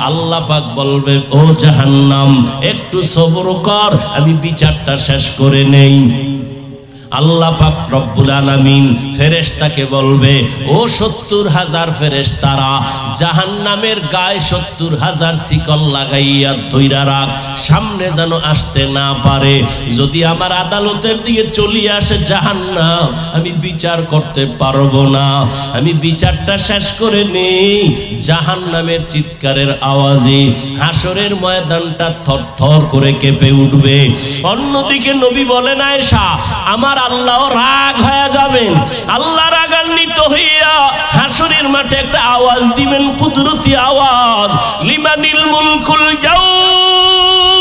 S1: আল্লাহ পাক বলবে, ও জাহান্নাম একটু সবর কর, আমি বিচারটা শেষ করে নেই। আল্লাহ পাক রব্বুল আলামিন ফেরেশতাকে বলবে, ও ৭০,০০০ ফেরেশতারা জাহান্নামের গায়ে ৭০,০০০ শিকল লাগাইয়া ধইরা রাখ, সামনে যেন আসতে না পারে। যদি আমার আদালতের দিকে চলে আসে জাহান্নাম, আমি বিচার করতে পারবো না, আমি বিচারটা শেষ করে নেই। জাহান্নামের চিৎকারের আওয়াজে হাসরের ময়দানটা থরথর করে কেঁপে উঠবে। অন্যদিকে নবী বলেন, আয়েশা আমার আল্লাহ রাগ হয়ে যাবেন, আল্লাহ রাগান্বিত হইয়া হাসরের মাঠে একটা আওয়াজ দিবেন, কুদরতি আওয়াজ, লিমানিল মুলকুল ইয়াউম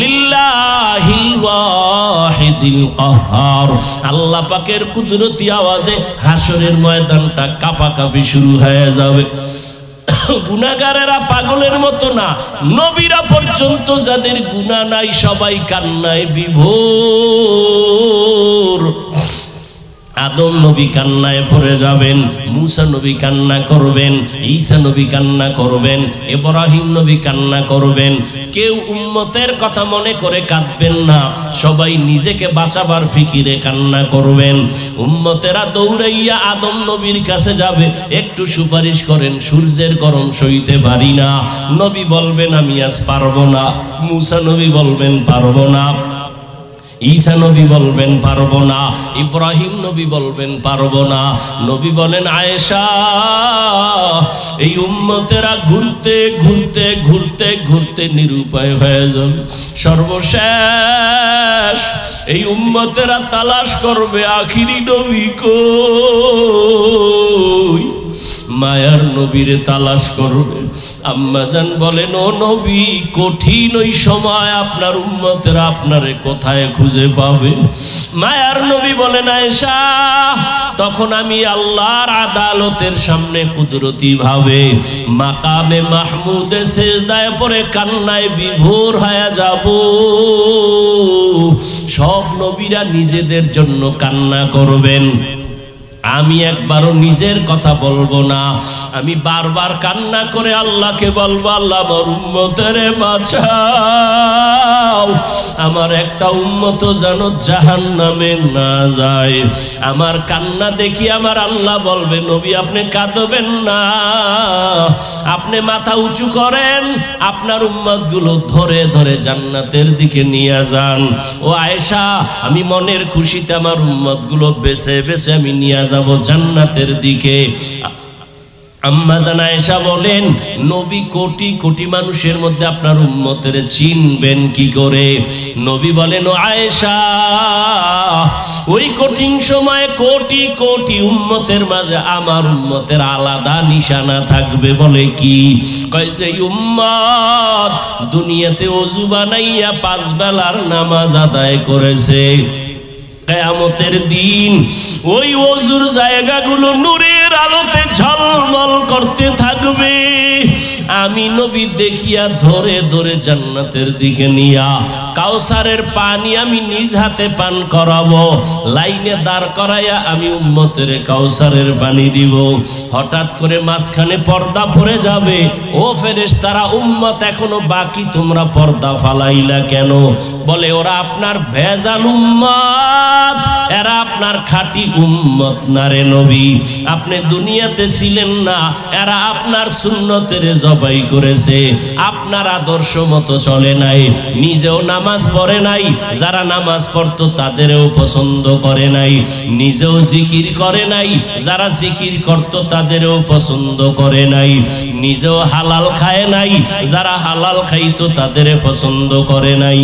S1: লিল্লাহিল ওয়াহিদিল কাহ্হার। আল্লাহ পাকের কুদরতি আওয়াজে হাসরের ময়দানটা কাঁপাকাঁপি শুরু হয়ে যাবে। গুনাহগারেরা পাগলের মতো না, নবীরা পর্যন্ত যাদের গুনাহ নাই সবাই কান্নায় বিভোর। আদম নবী কান্নায় পড়ে যাবেন, মুসা নবী কান্না করবেন, ঈসা নবী কান্না করবেন, ইব্রাহিম নবী কান্না করবেন। কেউ উম্মতের কথা মনে করে কাঁদবেন না, সবাই নিজেকে বাঁচাবার ফিকিরে কান্না করবেন। উম্মতেরা দৌড়াইয়া আদম নবীর কাছে যাবে, একটু সুপারিশ করেন, সূর্যের গরম সইতে পারি না। নবী বলবেন আমি আজ পারবো না, মুসা নবী বলবেন পারবো না, ঈসা নবী বলবেন পারবো না, ইব্রাহিম নবী বলবেন পারবো না। নবী বলেন, আয়েশা এই উম্মতেরা ঘুরতে ঘুরতে ঘুরতে ঘুরতে নিরুপায় হয়ে যাবে। সর্বশেষ এই উম্মতেরা তালাশ করবে আখিরি নবী কই, মায়ার নবীর তালাশ করবে। আম্মাজান বলেন, ও নবী কঠিন ওই সময় আপনার উম্মতেরা আপনারে কোথায় খুঁজে পাবে? মায়ার নবী বলেন, আয়েশা তখন আমি আল্লাহর আদালতের সামনে কুদরতি ভাবে মাকামে মাহমুদে সেজদায় পড়ে কান্নায় বিভোর হয়ে যাব। সব নবীরা নিজেদের জন্য কান্না করবেন, আমি একবারও নিজের কথা বলবো না, আমি বারবার কান্না করে আল্লাহকে বলবো, আল্লাহ আমার উম্মতের বাঁচাও, আমার একটা উম্মত যেন জাহান্নামে না যায়। আমার কান্না দেখি আমার আল্লাহ বলবে, নবী আপনি কাঁদবেন না, আপনি মাথা উঁচু করেন, আপনার উম্মতগুলো ধরে ধরে জান্নাতের দিকে নিয়ে যান। ও আয়েশা, আমি মনের খুশিতে আমার উম্মতগুলো বেছে বেছে আমি নিয়ে যাব জান্নাতের দিকে। আম্মা জান আয়েশা বলেন, নবী কোটি কোটি মানুষের মধ্যে আপনার উম্মতের চিনবেন কি করে? নবী বলেন, ও আয়েশা, ওই কঠিন সময়ে কোটি কোটি উম্মতের মাঝে আমার উম্মতের আলাদা নিশানা থাকবে। বলে কি? কয় যে উম্মত দুনিয়াতে ওযু বানাইয়া 5 বেলার নামাজ আদায় করেছে, কিয়ামতের দিন ওই ওযুর জায়গাগুলো নূরের আলোতে ঝলমল করতে থাকবে। আমি নবী দেখিয়া ধরে ধরে জান্নাতের দিকে নিয়া কাউসারের পানি আমি নিজ হাতে পান করাবো, লাইনে দাঁড় করাইয়া আমি উম্মতের কাউসারের পানি দিব। হঠাৎ করে মাঝখানে পর্দা পড়ে যাবে, ও ফেরেশতারা, উম্মত এখনো বাকি, তোমরা পর্দা ফালাইলা কেন? বলে, ওরা আপনার ভেজাল উম্মত, এরা আপনার খাঁটি উম্মত না রে নবী, আপনি দুনিয়াতে ছিলেন না, এরা আপনার সুন্নতের জবাই করেছে, আপনার আদর্শ মতো চলে নাই, নিজেও নামাজ পড়ে নাই, যারা নামাজ পড়তো তাদেরও পছন্দ করে নাই, নিজেও জিকির করে নাই, যারা জিকির করতো তাদেরও পছন্দ করে নাই, নিজেও হালাল খায় নাই, যারা হালাল খাইতো তাদের পছন্দ করে নাই।